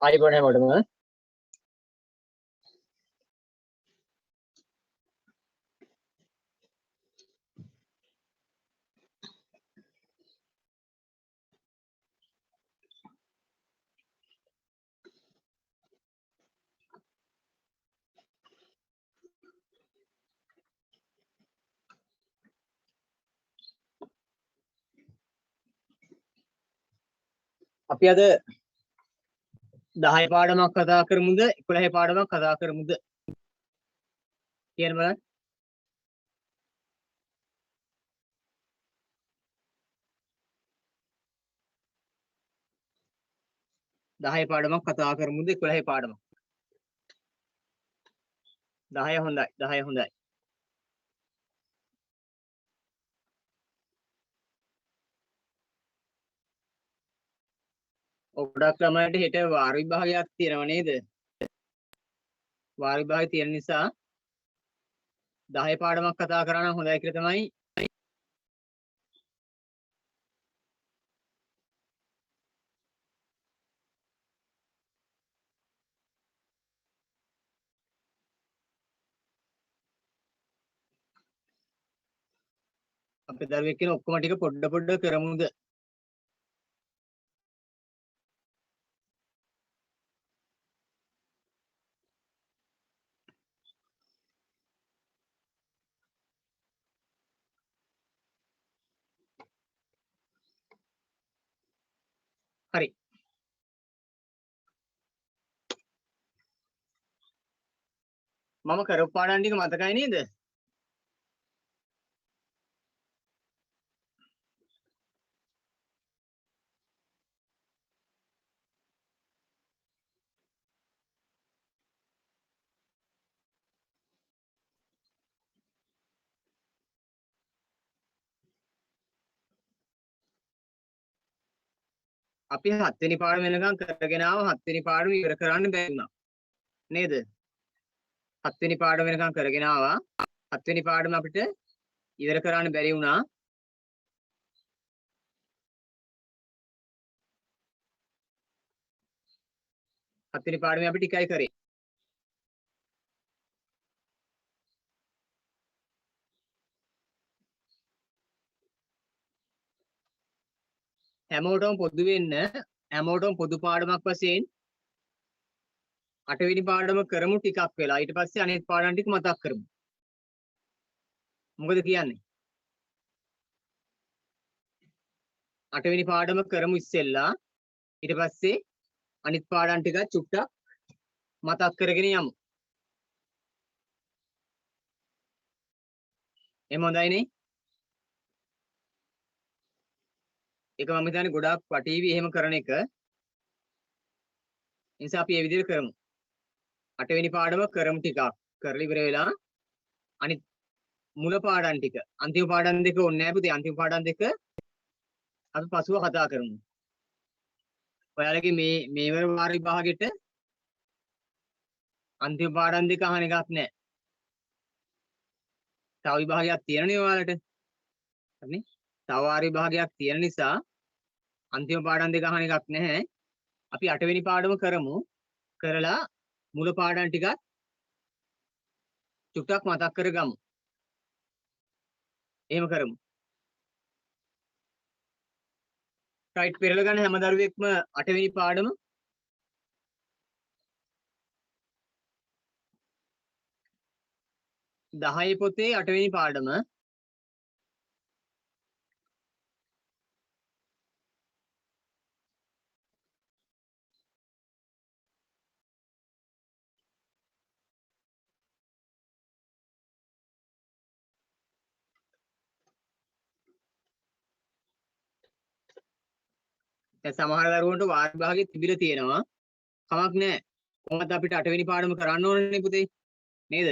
ආයිබෝන් හැමෝටම අපි අද 10 පාඩමක් කතා කරමුද 11 පාඩමක් කතා කරමුද කියන බලන්න 10 පාඩමක් කතා කරමුද 11 පාඩමක් 10 හොඳයි 10 හොඳයි ගොඩක් ළමයින්ට හෙට වාර විභාගයක් තියෙනව නේද වාර විභාගය තියෙන නිසා 10 පාඩමක් කතා කරා නම් හොඳයි කියලා තමයි අපේ දරුවෙක් කියන ඔක්කොම ටික පොඩ කරමුද හරි මම කරපු පාඩම් ටික මතකයි නේද අපි 7 වෙනි පාඩම වෙනකන් කරගෙන ආව 7 වෙනි පාඩම ඉවර කරන්න බැරි වුණා නේද 7 වෙනි පාඩම වෙනකන් කරගෙන ආවා 7 වෙනි පාඩම අපිට ඉවර කරන්න බැරි වුණා 7 වෙනි පාඩමේ අපි ටිකයි කරේ හැමෝටම පොදු වෙන්න හැමෝටම පොදු පාඩමක් වශයෙන් 8 වෙනි පාඩම කරමු ටිකක් වෙලා ඊට පස්සේ අනිත් පාඩම් ටික මතක් කරමු මොකද කියන්නේ 8 වෙනි පාඩම කරමු ඉස්සෙල්ලා ඊට පස්සේ අනිත් පාඩම් ටික චුට්ටක් මතක් කරගෙන යමු එහෙම හොඳයිනේ ඒක මම හිතන්නේ ගොඩාක් වටීවි එහෙම කරන එක නිසා අපි මේ විදිහට කරමු 8 වෙනි පාඩම කරමු ටිකක් කරලා ඉවර වෙලා අනිත් මුල පාඩම් ටික අන්තිම පාඩම් දෙක ඕනේ නැහැ පුතේ අන්තිම පාඩම් දෙක අපි පසුව කතා කරමු ඔයාලගේ මේවර වාර විභාගෙට අන්තිම පාඩම් දෙක අහන එකක් නැහැ තව විභාගයක් තියෙනනේ ඔයාලට හරිනේ තව වාර විභාගයක් තියෙන නිසා අන්තිම පාඩම් දෙක අහන එකක් නැහැ අපි 8 වෙනි පාඩම කරමු කරලා මුල පාඩම් ටිකත් චුට්ටක් මතක් කරගමු එහෙම කරමු රයිට් පෙරලා ගන්න හැම දරුවෙක්ම 8 වෙනි පාඩම දහයේ පොතේ 8 වෙනි පාඩම දැන් සමහර දරුවන්ට වාර විභාගෙ තිබිලා තියෙනවා කමක් නැහැ කොහොමද අපිට 8 වෙනි පාඩම කරන්න ඕනේ පුතේ නේද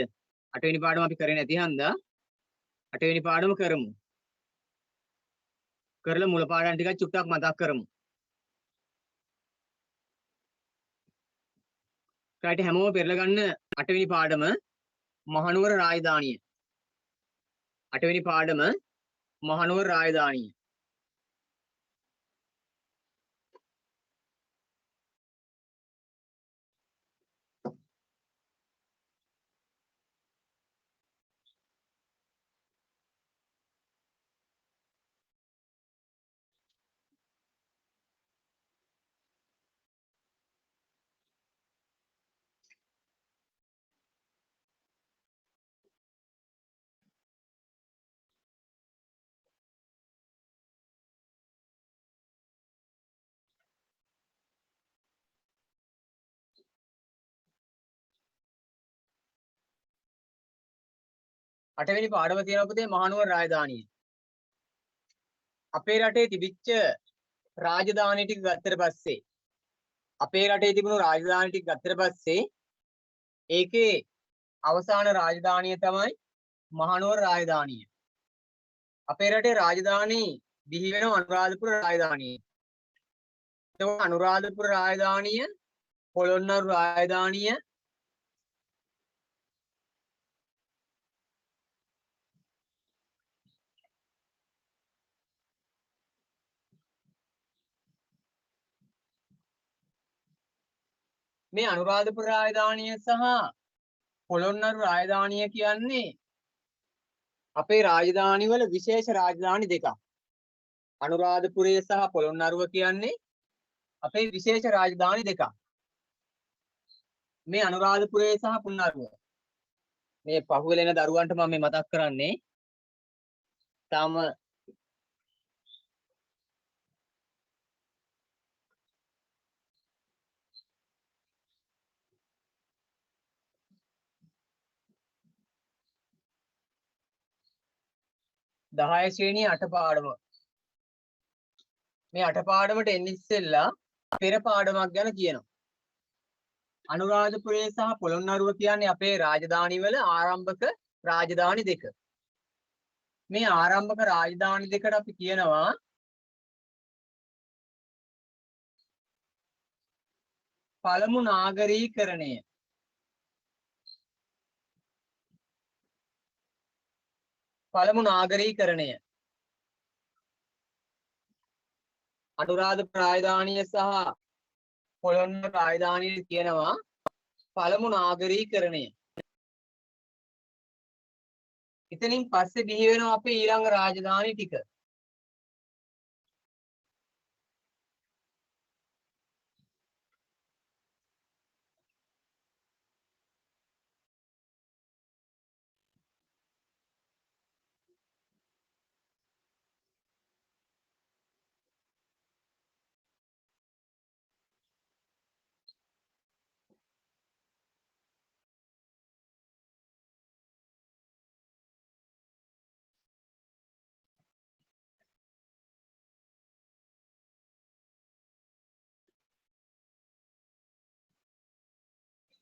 8 වෙනි පාඩම අපි කරේ නැති හන්දා 8 වෙනි පාඩම කරමු කරලා මුල පාඩම් ටිකක් චුට්ටක් මතක් කරමු ඊට හැමෝම පෙරලා ගන්න 8 වෙනි පාඩම මහනුවර රාජධානිය 8 වෙනි පාඩම මහනුවර රාජධානිය අටවෙනි පාඩම තියෙනවා පුතේ මහනුවර රාජධානිය. අපේ රටේ තිබිච්ච රාජධානි ටික ගත්තට පස්සේ අපේ රටේ තිබුණු රාජධානි ටික ගත්තට පස්සේ ඒකේ අවසාන රාජධානිය තමයි මහනුවර රාජධානිය. අපේ රටේ රාජධානි බිහි වෙනවා අනුරාධපුර රාජධානිය. එතකොට අනුරාධපුර රාජධානිය, පොළොන්නරු රාජධානිය, මේ අනුරාධපුර රාජධානිය සහ පොළොන්නරු රාජධානිය කියන්නේ අපේ රාජධානි වල විශේෂ රාජධානි දෙකක්. අනුරාධපුරය සහ පොළොන්නරුව කියන්නේ අපේ විශේෂ රාජධානි දෙකක්. මේ අනුරාධපුරය සහ පොළොන්නරුව මේ පහුවෙල එන දරුවන්ට මම මේ මතක් කරන්නේ තාම දහය ශ්‍රේණියේ අට පාඩම. මේ අට පාඩමට එන්න ඉස්සෙල්ලා පෙර පාඩමක් ගැන කියනවා. අනුරාධපුරය සහ පොළොන්නරුව කියන්නේ අපේ රාජධානි වල ආරම්භක රාජධානි දෙක. මේ ආරම්භක රාජධානි දෙකට අපි කියනවා පළමු නාගරීකරණය. පළමු නාගරීකරණය. අනුරාධපුර රාජධානිය සහ පොළොන්නරු රාජධානිය කියනවා පළමු නාගරීකරණය. ඉතින් පස්සේ බිහි වෙනවා අපේ ඊළඟ රාජධානි ටික.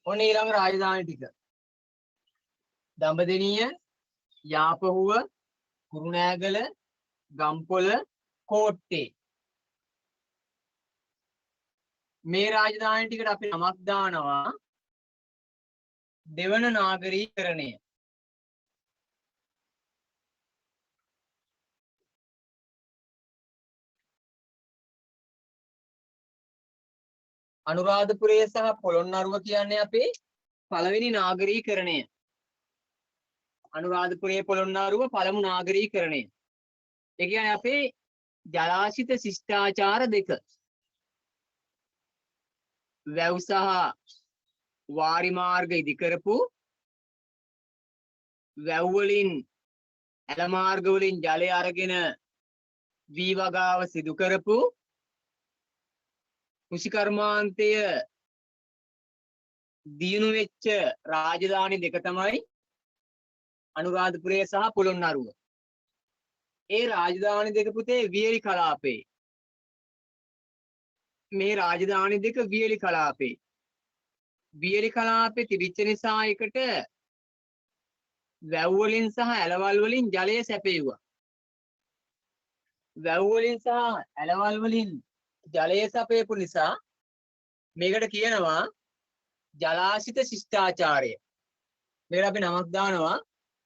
ඔන්න ඊළඟ රාජධානි ටික. දඹදෙණිය, යාපහුව, කුරුණෑගල, ගම්පොළ, කෝට්ටේ. මේ රාජධානි ටිකට අපි නමක් දානවා දෙවන නාගරීකරණය. අනුරාධපුරය සහ පොළොන්නරුව කියන්නේ අපේ පළවෙනි නාගරීකරණය. අනුරාධපුරය පොළොන්නරුව පළමු නාගරීකරණය. ඒ කියන්නේ අපේ ජලාශිත ශිෂ්ටාචාර දෙක. වැව් සහ වාරි මාර්ග ඉදි කරපු, වැව් වලින් ඇල මාර්ග වලින් ජලය අරගෙන වී වගාව සිදු කරපු, කෘෂිකර්මාන්තය දියුණු වෙච්ච රාජධානි දෙක තමයි අනුරාධපුරය සහ පොළොන්නරුව. ඒ රාජධානි දෙක පුතේ වියලි කලාපේ. මේ රාජධානි දෙක වියලි කලාපේ. වියලි කලාපේ තිබිච්ච නිසා එකට වැව් වලින් සහ ඇලවල් වලින් ජලය සැපෙව්වා. වැව් වලින් සහ ඇලවල් වලින් ජලය සැපයපු නිසා මේකට කියනවා ජලාශිත ශිෂ්ටාචාරය. මේකට අපි නමක් දානවා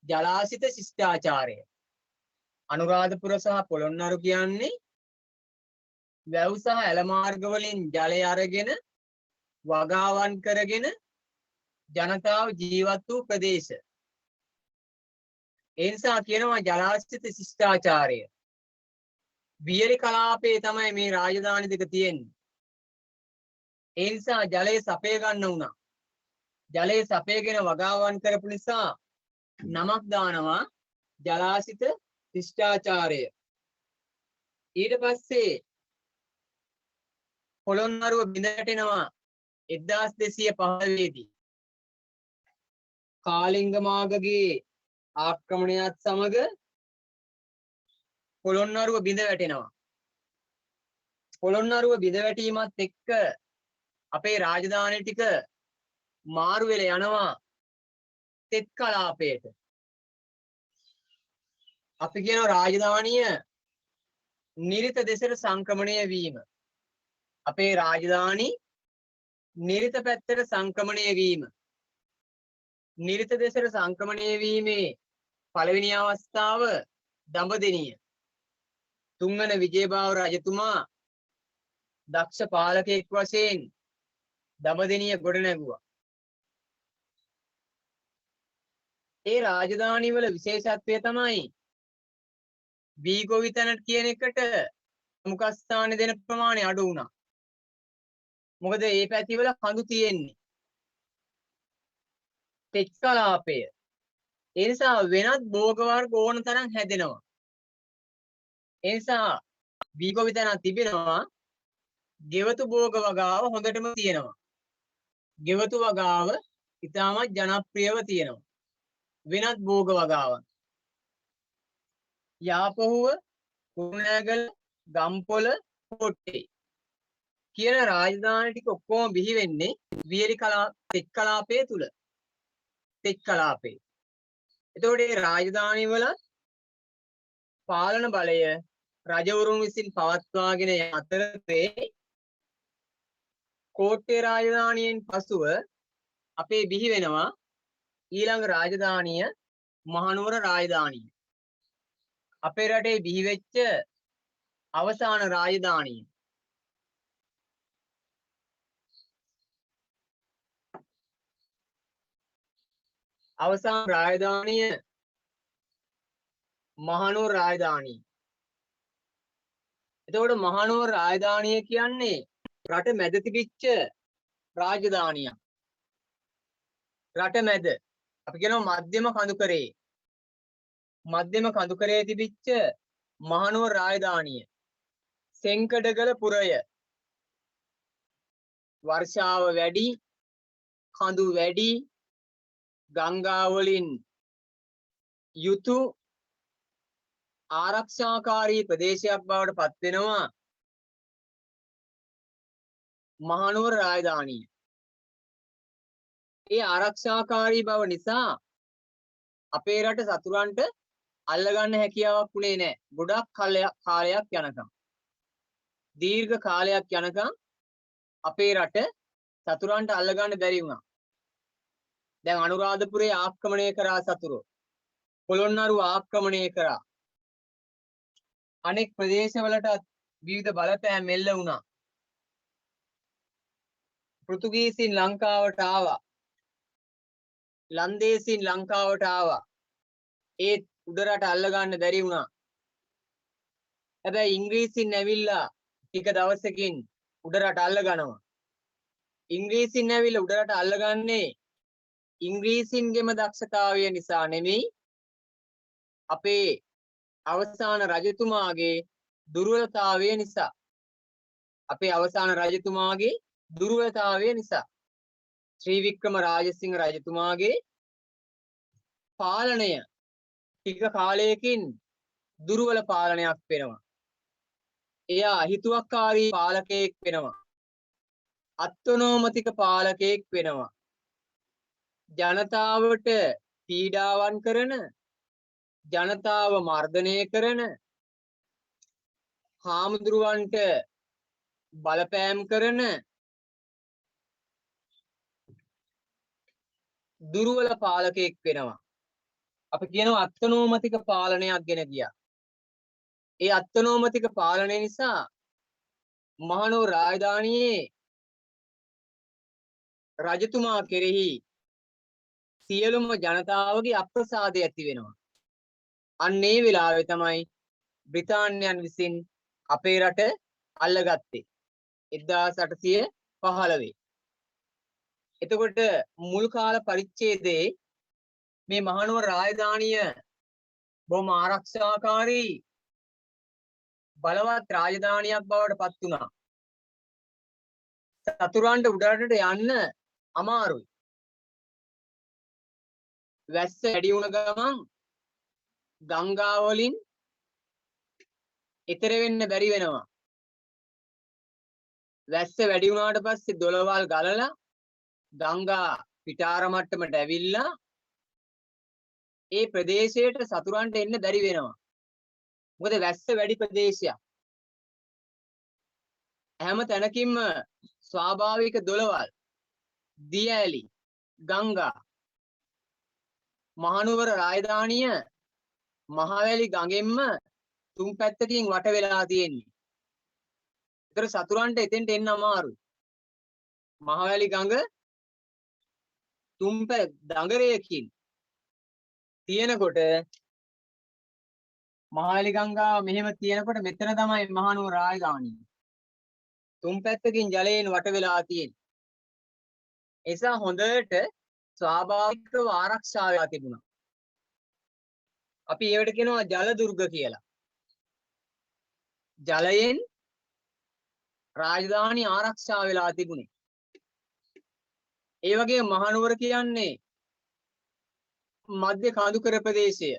ජලාශිත ශිෂ්ටාචාරය. අනුරාධපුර සහ පොළොන්නරු කියන්නේ වැව් සහ ඇල මාර්ග වලින් ජලය අරගෙන වගාවන් කරගෙන ජනතාව ජීවත් වූ ප්‍රදේශ. ඒ නිසා කියනවා ජලාශිත ශිෂ්ටාචාරය. වියලි කලාපේ තමයි මේ රාජධානි දෙක තියෙන්නේ. ඒ නිසා ජලය සපය ගන්න උනා. ජලය සපයගෙන වගාවන් කරපු නිසා නමක් දානවා ජලාශිත ශිෂ්ටාචාරය. ඊට පස්සේ පොළොන්නරුව බිඳ වැටෙනවා 1215 දී. කාලිංග මාගගේ ආක්‍රමණයත් සමග පොළොන්නරුව බිඳ වැටෙනවා. පොළොන්නරුව බිඳ වැටීමත් එක්ක අපේ රාජධානි ටික මාරු වෙලා යනවා තෙත් කලාපයට. අපි කියන රාජධානිය නිරිත දෙසට සංක්‍රමණය වීම. අපේ රාජධානි නිරිත පැත්තට සංක්‍රමණය වීම. නිරිත දෙසට සංක්‍රමණය වීමේ පළවෙනි අවස්ථාව දඹදෙණිය. තුංගන විජයබාහු රජතුමා දක්ෂ පාලකයෙක් වශයෙන් දඹදෙණිය ගොඩ නැගුවා. ඒ රාජධානි වල විශේෂත්වය තමයි බීගොවිතැන කියන එකට මුඛස්ථාන දෙන ප්‍රමාණය අඩු වුණා. මොකද මේ පැතිවල කඳු තියෙන්නේ. තෙත් කලාපය. ඒ නිසා වෙනත් භෝග වර්ග ඕන තරම් හැදෙනවා. ඒ නිසා බීගොවිතැන තිබෙනවා. ගෙවතු භෝග වගාව හොඳටම තියෙනවා. ගෙවතු වගාව ඉතාමත් ජනප්‍රියව තියෙනවා. වෙනත් භෝග වගාවන්. යාපහුව කුරුණෑගල ගම්පොළ කොට්ටේ කියන රාජධානි ටික ඔක්කොම බිහි වෙන්නේ වියලි තෙත් කලාපය තුල. තෙත් කලාපේ. එතකොට මේ රාජධානි වල පාලන බලය රජවරුන් විසින් පවත්වාගෙන යන අතරේ කෝට්ටේ රාජධානියෙන් පසුව අපේ බිහි වෙනවා ඊළඟ රාජධානිය මහනුවර රාජධානිය. අපේ රටේ බිහි වෙච්ච අවසාන රාජධානිය. අවසාන රාජධානිය මහනුවර රාජධානිය. එතකොට මහනුවර රාජධානිය කියන්නේ රට මැද තිබිච්ච රාජධානියක්. රට මැද අපි කියනවා මධ්‍යම කඳුකරේ. මධ්‍යම කඳුකරේ තිබිච්ච මහනුවර රාජධානිය. සෙංකඩගල පුරය. වර්ෂාව වැඩි, කඳු වැඩි, ගංගා වලින් යුතු ආරක්ෂාකාරී ප්‍රදේශයක් බවට පත් වෙනවා මහනුවර රාජධානිය. ඒ ආරක්ෂාකාරී බව නිසා අපේ රට සතුරන්ට අල්ලගන්න හැකියාවක් උනේ නැහැ. ගොඩක් කාලයක් යනකම්. දීර්ඝ කාලයක් යනකම් අපේ රට සතුරන්ට අල්ලගන්න බැරි වුණා. දැන් අනුරාධපුරේ ආක්‍රමණය කරා සතුරෝ. පොළොන්නරුව ආක්‍රමණය කරා. අනෙක් ප්‍රදේශවලට විවිධ බලපෑම් එල්ල වුණා. පෘතුගීසින් ලංකාවට ආවා. ලන්දේසින් ලංකාවට ආවා. ඒත් උඩරට අල්ලගන්න බැරි වුණා. හැබැයි ඉංග්‍රීසින් ඇවිල්ලා ටික දවසකින් උඩරට අල්ලගනවා. ඉංග්‍රීසින් ඇවිල්ලා උඩරට අල්ලගන්නේ ඉංග්‍රීසින්ගේම දක්ෂතාවය නිසා නෙමෙයි, අපේ අවසාන රජතුමාගේ දුර්වලතාවය නිසා. අපේ අවසාන රජතුමාගේ දුර්වලතාවය නිසා. ශ්‍රී වික්‍රම රාජසිංහ රජතුමාගේ පාලනය ටික කාලයකින් දුර්වල පාලනයක් වෙනවා. එයා හිතුවක්කාරී පාලකයෙක් වෙනවා. අත්නෝමතික පාලකයෙක් වෙනවා. ජනතාවට පීඩාවන් කරන, ජනතාව මර්ධනය කරන, හාමුදුරුවන්ට බලපෑම් කරන දුර්වල පාලකයෙක් වෙනවා. අපි කියනවා අත්නෝමතික පාලනයක් ගෙන ගියා. ඒ අත්නෝමතික පාලනය නිසා මහනුවර රාජධානියේ රජතුමා කෙරෙහි සියලුම ජනතාවගේ අප්‍රසාදය ඇති වෙනවා. අන්න ඒ වෙලාවේ තමයි බ්‍රිතාන්‍යයන් විසින් අපේ රට අල්ලගත්තේ 1815. එතකොට මුල් කාල පරිච්ඡේදයේ මේ මහනුවර රාජධානිය බොහොම ආරක්ෂාකාරී බලවත් රාජධානියක් බවට පත් වුණා. සතුරන්ට උඩරටට යන්න අමාරුයි. වැස්ස වැඩි වුණ ගමන් ගංගා වලින් ඈතර වෙන්න බැරි වෙනවා. වැස්ස වැඩි වුණාට පස්සේ දොළවල් ගලලා ගංගා පිටාර මට්ටමට ඇවිල්ලා ඒ ප්‍රදේශයට සතුරන්ට එන්න බැරි වෙනවා. මොකද වැස්ස වැඩි ප්‍රදේශයක්. හැම තැනකින්ම ස්වාභාවික දොළවල්, දිය ඇලි, ගංගා, මහනුවර රාජධානිය මහවැලි ගඟෙන්ම තුන් පැත්තකින් වට වෙලා තියෙන්නේ. ඒතර සතුරන්ට එතෙන්ට එන්න අමාරුයි. මහවැලි ගඟ තුන් දඟරයකින් තියෙනකොට මහවැලි ගංගාව මෙහෙම තියෙනකොට මෙතන තමයි මහනුවර රාජධානිය. තුන් පැත්තකින් ජලයෙන් වට වෙලා තියෙන්නේ. එසා හොඳට ස්වාභාවිකව ආරක්ෂා වෙලා තිබුණා. අපි ඒවට කියනවා ජල දුර්ග කියලා. ජලයෙන් රාජධානිය ආරක්ෂා වෙලා තිබුණේ. ඒ වගේ මහනුවර කියන්නේ මධ්‍ය කඳුකර ප්‍රදේශය.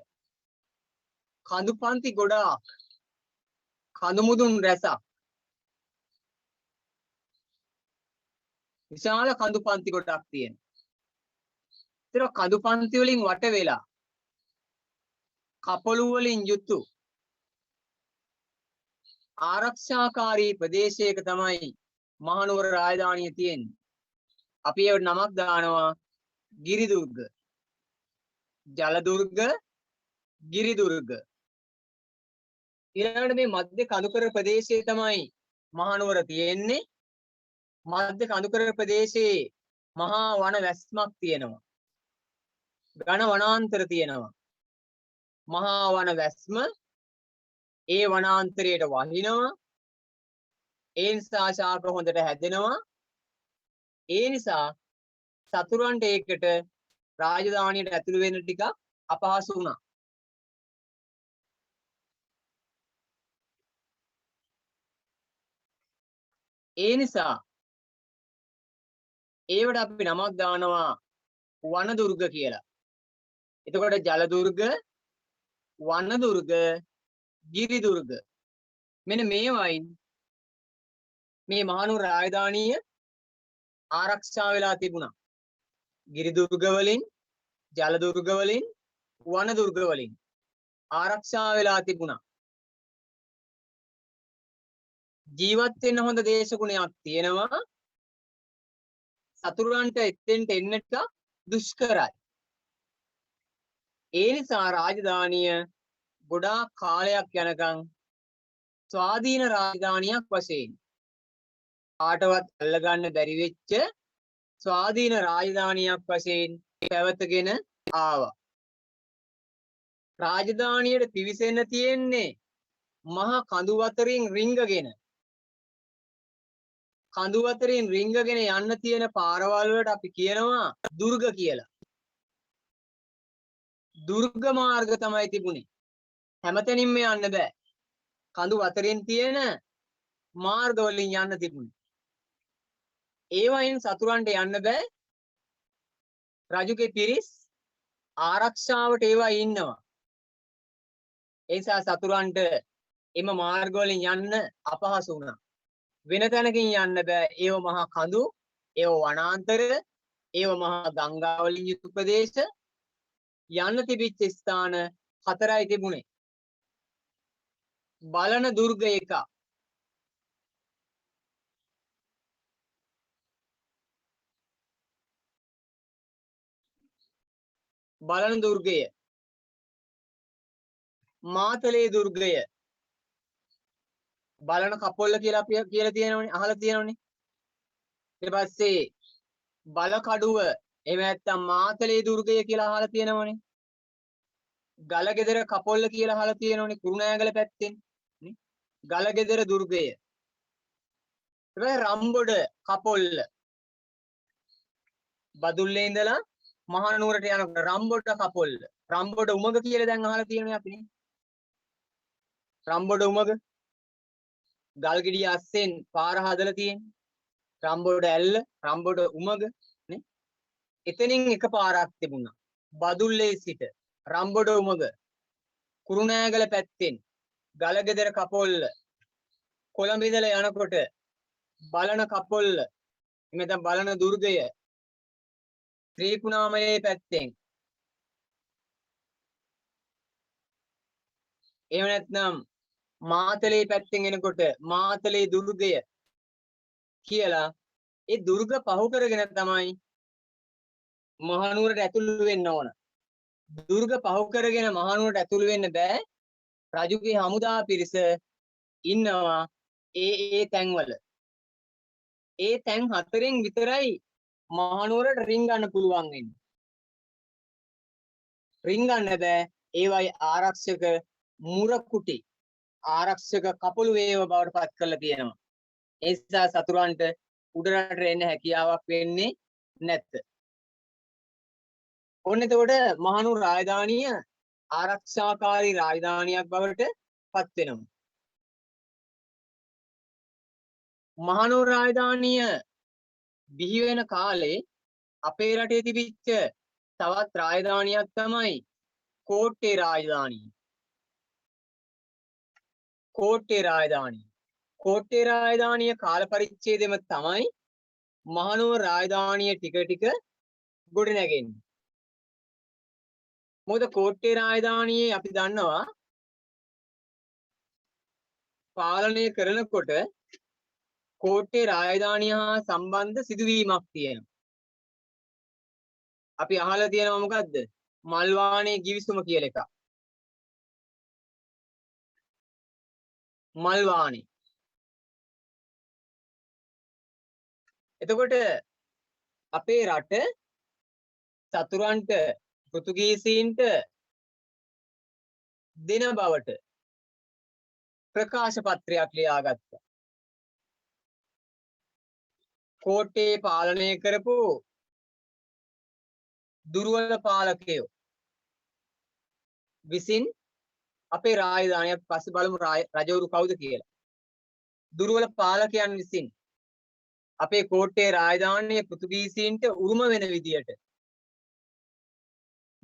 කඳු පන්ති ගොඩාක්, කඳු මුදුන් රැසක්, විශාල කඳු පන්ති ගොඩක් තියෙනවා. ඒතර කඳු පන්ති වලින් වට වෙලා කපළු වලින් යුතු ආරක්ෂාකාරී ප්‍රදේශයක තමයි මහනුවර රාජධානිය තියෙන්නේ. අපි ඒවට නමක් දානවා ගිරි දුර්ග, ජල දුර්ග, ගිරි දුර්ග. ඊළඟට මේ මධ්‍ය කඳුකර ප්‍රදේශයේ තමයි මහනුවර තියෙන්නේ. මධ්‍ය කඳුකර ප්‍රදේශයේ මහා වන වැස්මක් තියෙනවා. ඝන වනාන්තර තියෙනවා. මහා වන වැස්ම ඒ වනාන්තරයට වහිනවා. ඒ නිසා ශාක හොඳට හැදෙනවා. ඒ නිසා සතුරන්ට ඒකට රාජධානියට ඇතුළු වෙන්න ටිකක් අපහසු වුණා. ඒ නිසා ඒවට අපි නමක් දානවා වන දුර්ග කියලා. එතකොට ජල දුර්ග, වන දුර්ග, ගිරි දුර්ග. මෙන්න මේවයින් මේ මහනුවර රාජධානිය ආරක්ෂා වෙලා තිබුණා. ගිරි දුර්ග වලින්, ජල දුර්ග වලින්, වන දුර්ග වලින් ආරක්ෂා වෙලා තිබුණා. ජීවත් වෙන්න හොඳ දේශගුණයක් තියෙනවා. සතුරන්ට එතෙන්ට එන්නට දුෂ්කරයි. ඒ නිසා රාජධානිය ගොඩාක් කාලයක් යනකම් ස්වාධීන රාජධානියක් වශයෙන් කාටවත් අල්ලගන්න බැරි වෙච්ච ස්වාධීන රාජධානියක් වශයෙන් පැවතගෙන ආවා. රාජධානියට පිවිසෙන්න තියෙන්නේ මහා කඳු අතරින් රිංගගෙන. කඳු අතරින් රිංගගෙන යන්න තියෙන පාරවල් වලට අපි කියනවා දුර්ග කියලා. දුර්ග මාර්ග තමයි තිබුණේ. හැමතැනින්ම යන්න බෑ. කඳු අතරින් තියෙන මාර්ග වලින් යන්න තිබුණේ. ඒවයින් සතුරන්ට යන්න බෑ. රජුගේ පිරිස් ආරක්ෂාවට ඒවා ඉන්නවා. ඒ නිසා සතුරන්ට එම මාර්ග වලින් යන්න අපහසු වුණා. වෙන තැනකින් යන්න බෑ. ඒව මහා කඳු, ඒව වනාන්තර, ඒව මහා ගංගා වලින් යුතු ප්‍රදේශ. යන්න තිබිච්ච ස්ථාන 4යි තිබුණේ. බලන දුර්ග 1, බලන දුර්ගය, මාතලේ දුර්ගය, බලන කපොල්ල කියලා අපි කියලා තියෙනවනේ, අහලා තියෙනවනේ. ඊට පස්සේ බලකඩුව, එහෙම නැත්නම් මාතලේ දුර්ගය කියලා අහලා තියෙනවනේ. ගලගෙදර කපොල්ල කියලා අහලා තියෙනවනේ, කුරුණෑගල පැත්තෙන් නේ. ගලගෙදර දුර්ගය. ඊට පස්සේ රම්බොඩ කපොල්ල. බදුල්ලේ ඉඳලා මහනුවරට යනකොට රම්බොඩ කපොල්ල. රම්බොඩ උමග කියලා දැන් අහලා තියෙනනේ අපි නේ. රම්බොඩ උමග. ගල්ගෙඩිය අස්සෙන් පාර හදලා තියෙන්නේ. රම්බොඩ ඇල්ල, රම්බොඩ උමග නේ. එතනින් එක පාරක් තිබුණා. බදුල්ලේ සිට රම්බොඩ උමග. කුරුණෑගල පැත්තෙන් ගලගෙදර කපොල්ල කොළඹ ඉඳලා යනකොට බලන කපොල්ල එමෙතන බලන දුර්ගය ත්‍රිකුණාමලයේ පැත්තෙන් එහෙම නැත්නම් මාතලේ පැත්තෙන් එනකොට මාතලේ දුර්ගය කියලා ඒ දුර්ග පහු කරගෙන තමයි මහනුවරට ඇතුළු වෙන්න ඕන. දුර්ග පහු කරගෙන මහනුවරට ඇතුළු වෙන්න බෑ. රජුගේ හමුදා පිරිස ඉන්නවා ඒ තැන්වල. ඒ තැන් හතරෙන් විතරයි මහනුවරට රින්ගන්න පුළුවන් වෙන්නේ. රින්ගන්න බෑ. ඒවයි ආරක්ෂක මුරකුටි ආරක්ෂක කපළු වේව බවට පත් කරලා තියෙනවා. ඒ නිසා සතුරන්ට උඩරට එන්න හැකියාවක් වෙන්නේ නැත්ත. ඔන්න එතකොට මහනුවර රාජධානිය ආරක්ෂාකාරී රාජධානියක් බවට පත් වෙනවා. මහනුවර රාජධානිය බිහි වෙන කාලේ අපේ රටේ තිබිච්ච තවත් රාජධානියක් තමයි කෝට්ටේ රාජධානිය. කෝට්ටේ රාජධානිය. කෝට්ටේ රාජධානිය කාල පරිච්ඡේදෙම තමයි මහනුවර රාජධානිය ටික ටික ගොඩනැගෙන්නේ. මොකද කෝට්ටේ රාජධානියේ අපි දන්නවා පාලනය කරනකොට කෝට්ටේ රාජධානිය හා සම්බන්ධ සිදුවීමක් තියෙනවා. අපි අහලා තියෙනවා මොකද්ද? මල්වානේ ගිවිසුම කියලා එකක්. මල්වානේ. එතකොට අපේ රට චතුරන්ට පෘතුගීසීන්ට දෙන බවට ප්‍රකාශ පත්‍රයක් ලියාගත්තා. කෝට්ටේ පාලනය කරපු දුර්වල පාලකයෝ විසින් අපේ රාජධානිය පස්සේ බලමු රජවරු කවුද කියලා. දුර්වල පාලකයන් විසින් අපේ කෝට්ටේ රාජධානිය පෘතුගීසීන්ට උරුම වෙන විදියට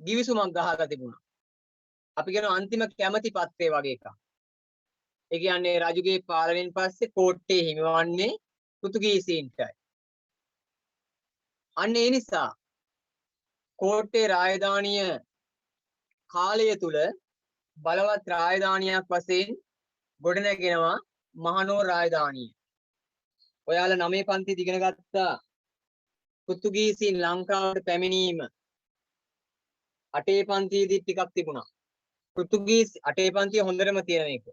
ගිවිසුමක් ගහලා තිබුණා. අපි කියන අන්තිම කැමැති පත්‍රය වගේ එකක්. ඒ කියන්නේ රජුගේ පාලනයෙන් පස්සේ කෝට්ටේ හිමිවන්නේ පෘතුගීසීන්ටයි. අන්න ඒ නිසා කෝට්ටේ රාජධානිය කාලය තුල බලවත් රාජධානියක් වශයෙන් ගොඩනැගෙනවා මහනුවර රාජධානිය. ඔයාලා 9 පන්ති ඉගෙන ගත්තා පෘතුගීසීන් ලංකාවට පැමිණීම 8 පන්තියේදී ටිකක් තිබුණා. පෘතුගීසි 8 පන්තිය හොඳටම තියෙන එක.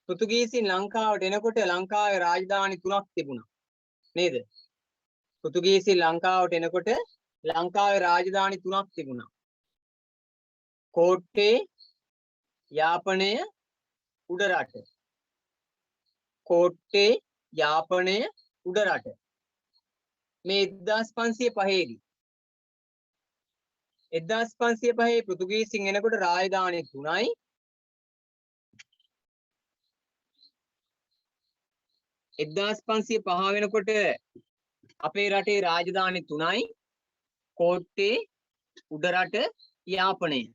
පෘතුගීසීන් ලංකාවට එනකොට ලංකාවේ රාජධානි 3ක් තිබුණා. නේද? පෘතුගීසීන් ලංකාවට එනකොට ලංකාවේ රාජධානි 3ක් තිබුණා. කෝට්ටේ, යාපනය, උඩරට. කෝට්ටේ, යාපනය, උඩරට. මේ 1505 දී 1505 පෘතුගීසින් එනකොට රාජධානි 3යි. එක්දාස් 1505 වෙනකොට අපේ රටේ රාජධානි 3යි. කෝට්ටේ, උඩරට, යාපනය.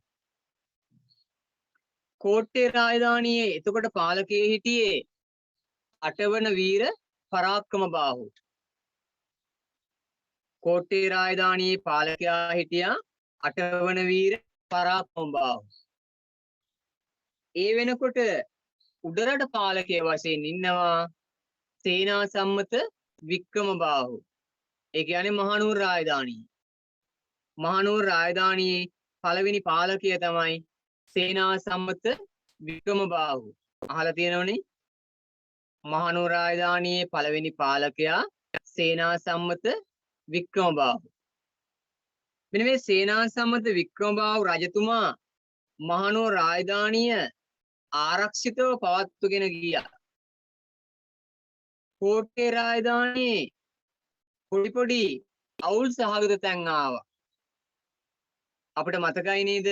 කෝට්ටේ රාජධානියේ එතකොට පාලකයේ හිටියේ 8 වන වීර පරාක්‍රමබාහු. කෝට්ටේ රාජධානියේ පාලකයා හිටියා 8 වන වීර පරාක්‍රමබාහු. ඒ වෙනකොට උඩරට පාලකයා වශයෙන් ඉන්නවා සේනා සම්මත වික්‍රමබාහු. ඒ කියන්නේ මහනුවර රාජධානිය. මහනුවර රාජධානියේ පළවෙනි පාලකයා තමයි සේනා සම්මත වික්‍රමබාහු. අහලා තියෙනවනේ. මහනුවර රාජධානියේ පළවෙනි පාලකයා සේනා සම්මත වික්‍රමබාහු. මෙන්න මේ සේනා සම්මත වික්‍රමබාහු රජතුමා මහනුවර රාජධානිය ආරක්ෂිතව පවත්වාගෙන ගියා. කෝට්ටේ රාජධානියේ පොඩි අවුල් සහගත තැන් ආවා. අපිට මතකයි නේද?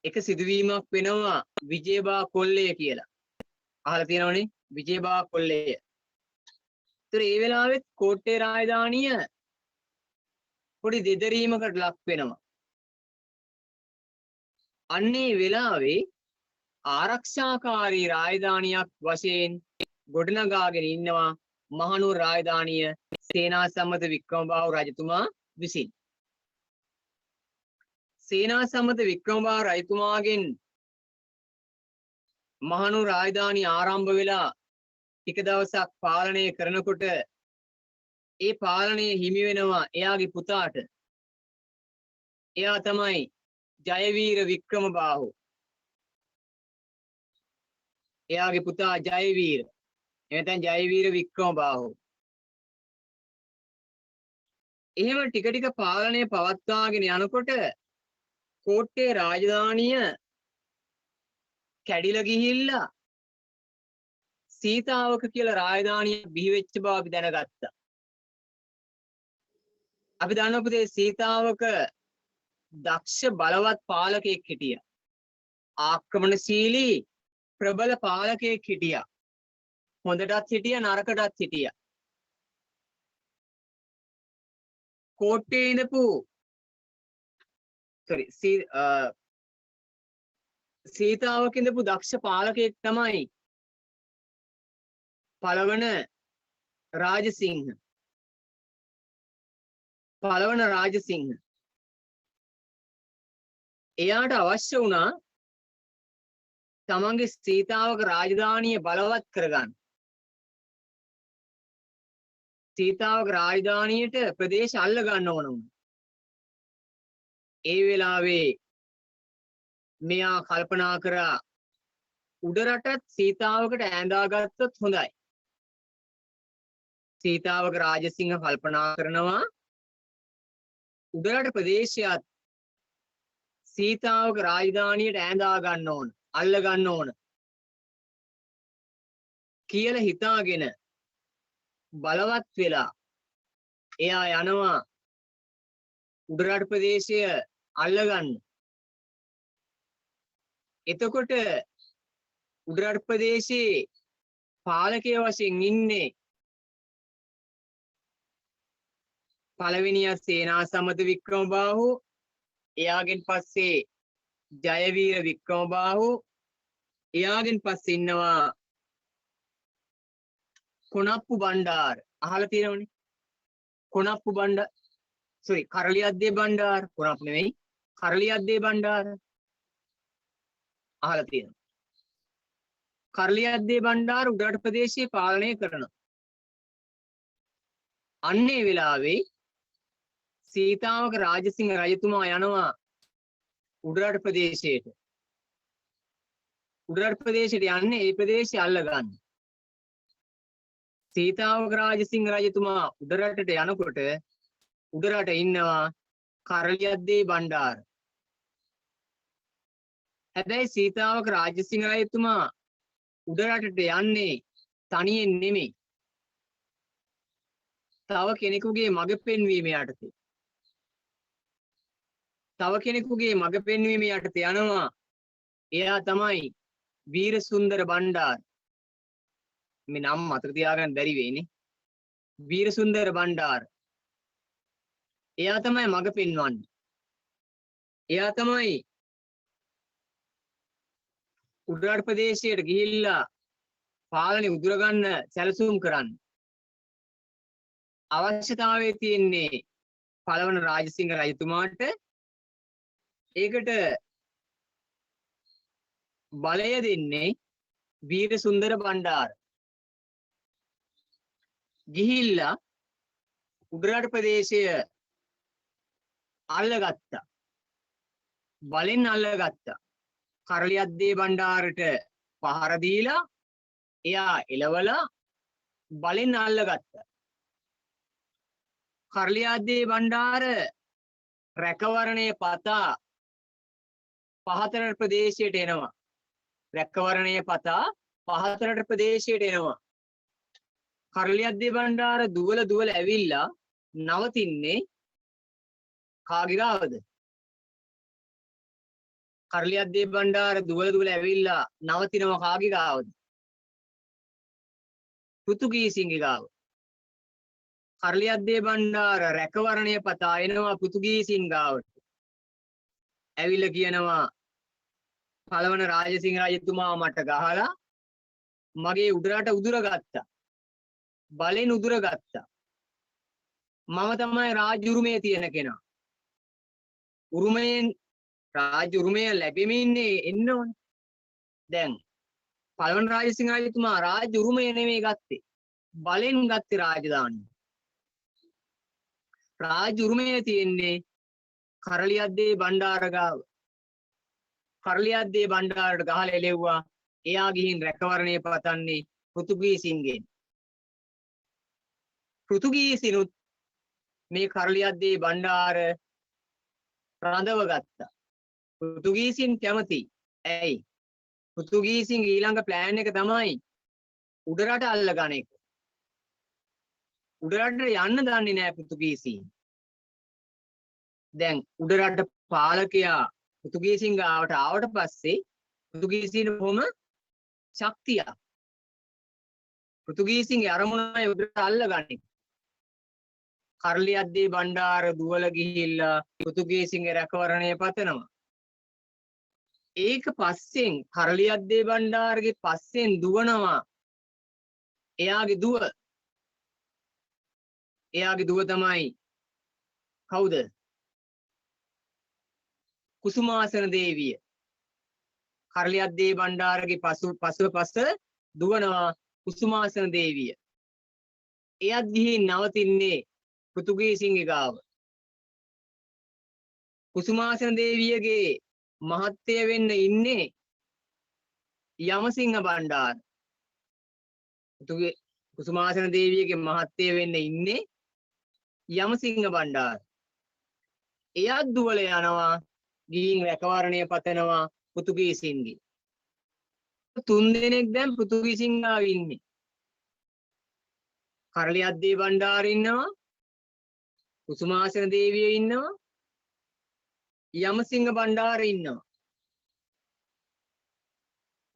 එක සිදුවීමක් වෙනවා විජේබා කොල්ලය කියලා. අහලා තියෙනවනේ විජේබා කොල්ලය. ඒතර ඒ වෙලාවෙත් කෝට්ටේ රාජධානිය පොඩි දෙදරීමකට ලක් වෙනවා. අන්නේ වෙලාවේ ආරක්ෂාකාරී රාජධානියක් වශයෙන් ගොඩනගාගෙන ඉන්නවා මහනුවර රාජධානිය සේනා සම්මත වික්‍රමබාහු රජතුමා විසින්. සේනා සම්මත වික්‍රමබාහු රජතුමාගෙන් මහනුවර රාජධානිය ආරම්භ වෙලා ටික දවසක් පාලනය කරනකොට ඒ පාලනය හිමි වෙනවා එයාගේ පුතාට. එයා තමයි ජයවීර වික්‍රමබාහු. එයාගේ පුතා ජයවීර. එතෙන් ජයවීර වික්‍රමබාහු. එහෙම ටික ටික පාලනය පවත්වාගෙන යනකොට කෝට්ටේ රාජධානිය කැඩිලා ගිහිල්ලා සීතාවක කියලා රාජධානිය බිහි වෙච්ච බව අපි දැනගත්තා. අපි දන්නවා පුතේ සීතාවක දක්ෂ බලවත් පාලකයෙක් හිටියා. ආක්‍රමණශීලී ප්‍රබල පාලකයෙක් හිටියා. හොඳටත් හිටියා නරකටත් හිටියා. කෝට්ටේ ඉඳපු සීතාවක ඉඳපු දක්ෂ පාලකයෙක් තමයි පළවන රාජසිංහ. පළවන රාජසිංහ. එයාට අවශ්‍ය වුණා තමන්ගේ සීතාවක රාජධානිය බලවත් කරගන්න. සීතාවක රාජධානියට ප්‍රදේශ අල්ල ගන්න ඕන වුණා. ඒ වෙලාවේ මෙයා කල්පනා කරා උඩරටත් සීතාවකට ඈඳාගත්තොත් හොඳයි. සීතාවක රාජසිංහ කල්පනා කරනවා උඩරට ප්‍රදේශයත් සීතාවක රාජධානියට ඈඳා ගන්න ඕන, අල්ල ගන්න ඕන කියලා හිතාගෙන බලවත් වෙලා එයා යනවා උඩරට ප්‍රදේශය අල්ලගන්න. එතකොට උඩරට ප්‍රදේශයේ පාලකයා වශයෙන් ඉන්නේ පළවෙනියා සේනා සම්මත වික්‍රමබාහු, එයාගෙන් පස්සේ ජයවීර වික්‍රමබාහු, එයාගෙන් පස්සේ ඉන්නවා කොනප්පු බණ්ඩාර. අහලා තියෙනවනේ කොනප්පු බණ්ඩාර, කරලියද්දේ බණ්ඩාර. කොනප්පු නෙවෙයි, කරලියද්දේ බණ්ඩාර. අහලා තියෙනවා. කරලියද්දේ බණ්ඩාර උඩරට ප්‍රදේශයේ පාලනය කරනවා. අන්නේ වෙලාවේ සීතාවක රාජසිංහ රජතුමා යනවා උඩරට ප්‍රදේශයට. උඩරට ප්‍රදේශයට යන්නේ ඒ ප්‍රදේශය අල්ලගන්න. සීතාවක රාජසිංහ රජතුමා උඩරටට යනකොට උඩරට ඉන්නවා කරලියද්දේ බණ්ඩාර. හැබැයි සීතාවක රාජසිංහ රජතුමා උඩරටට යන්නේ තනියෙන් නෙමෙයි. තව කෙනෙකුගේ මඟ පෙන්වීම යටතේ. තව කෙනෙකුගේ මඟ පෙන්වීම යටතේ යනවා. එයා තමයි වීරසුන්දර බණ්ඩාර. මේ නම් මතක තියාගන්න බැරි වෙයිනේ. වීරසුන්දර බණ්ඩාර. එයා තමයි මඟ පෙන්වන්නේ. එයා තමයි උඩරට ප්‍රදේශයට ගිහිල්ලා පාලනය උදුරගන්න සැලසුම් කරන්නේ. අවශ්‍යතාවය තියෙන්නේ පළවන රාජසිංහ රජතුමාට. ඒකට බලය දෙන්නේ වීරසුන්දර බණ්ඩාර. ගිහිල්ලා උඩරට ප්‍රදේශය අල්ලගත්තා. බලෙන් අල්ලගත්තා. කරලියද්දේ බණ්ඩාරට පහර දීලා එයා එලවලා බලෙන් අල්ලගත්තා. කරලියද්දේ බණ්ඩාර රැකවරණය පතා පහතරට ප්‍රදේශයට එනවා. රැකවරණය පතා පහතරට ප්‍රදේශයට එනවා. කරලියද්දේ බණ්ඩාර දුවල ඇවිල්ලා නවතින්නේ කාගේ ගාවද? කරලියද්දේ බණ්ඩාර දුවල ඇවිල්ලා නවතිනවා කාගේ ගාවද? පෘතුගීසින්ගේ ගාව. කරලියද්දේ බණ්ඩාර රැකවරණය පතා එනවා පෘතුගීසින් ගාවට. ඇවිල්ලා කියනවා පළවන රාජසිංහ රජතුමා මට ගහලා මගේ උඩරට උදුරගත්තා. බලෙන් උදුරගත්තා. මම තමයි රාජ්‍ය උරුමය තියෙන කෙනා. උරුමයෙන් රාජ්‍ය උරුමය ලැබෙමින් එන්න ඕනේ. දැන් පළවන රාජසිංහ රජතුමා රාජ්‍ය උරුමය නෙමෙයි ගත්තේ. බලෙන් ගත්තේ රාජධානිය. රාජ්‍ය උරුමය තියෙන්නේ කරලියද්දේ බණ්ඩාර ගාව. කරලියද්දේ බණ්ඩාරට ගහලා එලෙව්වා. එයා ගිහින් රැකවරණය පතන්නේ පෘතුගීසින්ගෙන්. පෘතුගීසිනුත් මේ කරලියද්දේ බණ්ඩාර රඳව ගත්තා. පෘතුගීසින් කැමති. ඇයි? පෘතුගීසින් ඊළඟ ප්ලෑන් එක තමයි උඩරට අල්ලගන්න එක. උඩරට යන්න දන්නේ නැහැ පෘතුගීසින්. දැන් උඩරට පාලකයා පෘතුගීසින් ගාවට ආවට පස්සේ පෘතුගීසින් කොහොම ශක්තිය පෘතුගීසින්ගේ අරමුණයි උඩරට අල්ලගන්නේ. කරලියද්දේ බණ්ඩාර දුවල ගිහිල්ලා පෘතුගීසින්ගේ රැකවරණය පතනවා. ඒක පස්සෙන් කරලියද්දේ බණ්ඩාරගේ පස්සෙන් දුවනවා එයාගේ දුව. එයාගේ දුව තමයි කවුද? කුසුමාසන දේවිය. කරලියද්දේ බණ්ඩාරගේ පස දුවනවා කුසුමාසන දේවිය. එයත් ගිහින් නවතින්නේ පෘතුගීසින්ගේ ගාව. කුසුමාසන දේවියගේ මහත්තය වෙන්න ඉන්නේ යමසිංහ බණ්ඩාර. කුසුමාසන දේවියගේ මහත්තය වෙන්න ඉන්නේ යමසිංහ බණ්ඩාර. එයත් දුවල යනවා ගිහින් රැකවරණය පතනවා පෘතුගීසින්ගේ. තුන් දෙනෙක් දැන් පෘතුගීසින් ගාව ඉන්නේ. කරලියද්දේ බණ්ඩාර ඉන්නවා, කුසුමාසන දේවිය ඉන්නවා, යමසිංහ බණ්ඩාර ඉන්නවා.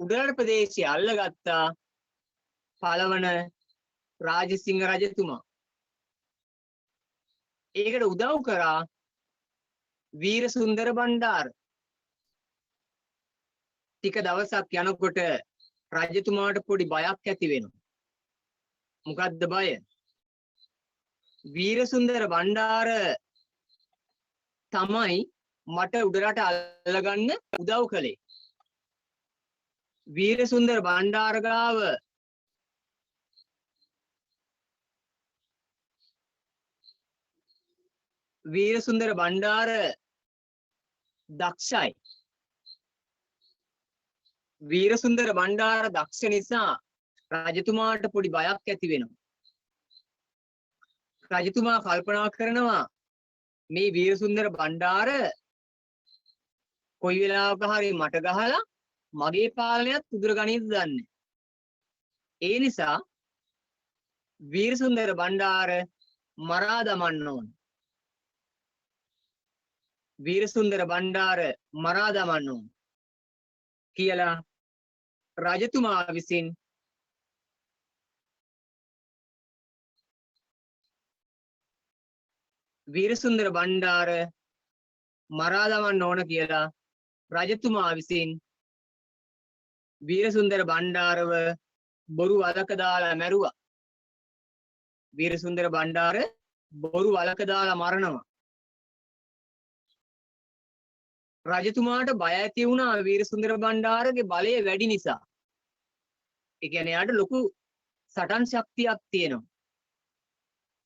උඩරට ප්‍රදේශය අල්ලගත්තා පළවන රාජසිංහ රජතුමා. ඒකට උදව් කරා වීරසුන්දර බණ්ඩාර. ටික දවසක් යනකොට රජතුමාට පොඩි බයක් ඇති වෙනවා. මොකද්ද බය? වීරසුන්දර බණ්ඩාර තමයි මට උඩරට අල්ලගන්න උදව් කළේ. වීරසුන්දර බණ්ඩාර ගාව වීරසුන්දර බණ්ඩාර දක්ෂයි. වීරසුන්දර බණ්ඩාර දක්ෂ නිසා රජතුමාට පොඩි බයක් ඇති වෙනවා. රජතුමා කල්පනා කරනවා මේ වීරසුන්දර බණ්ඩාර කොයි වෙලාවක හරි මට ගහලා මගේ පාලනයත් උදුරගනින්න දන්නේ. ඒ නිසා වීරසුන්දර බණ්ඩාර මරා දමන්න ඕන. වීරසුන්දර බණ්ඩාර මරා දමන්න ඕන කියලා රජතුමා විසින් වීරසුන්දර බණ්ඩාර මරා දමන්න ඕන කියලා රජතුමා විසින් වීරසුන්දර බණ්ඩාරව බොරු වලක දාලා මැරුවා. වීරසුන්දර බණ්ඩාර බොරු වලක දාලා මරනවා. රජතුමාට බය ඇති වුණා වීරසුන්දර බණ්ඩාරගේ බලය වැඩි නිසා. ඒ කියන්නේ යාට ලොකු සටන් ශක්තියක් තියෙනවා.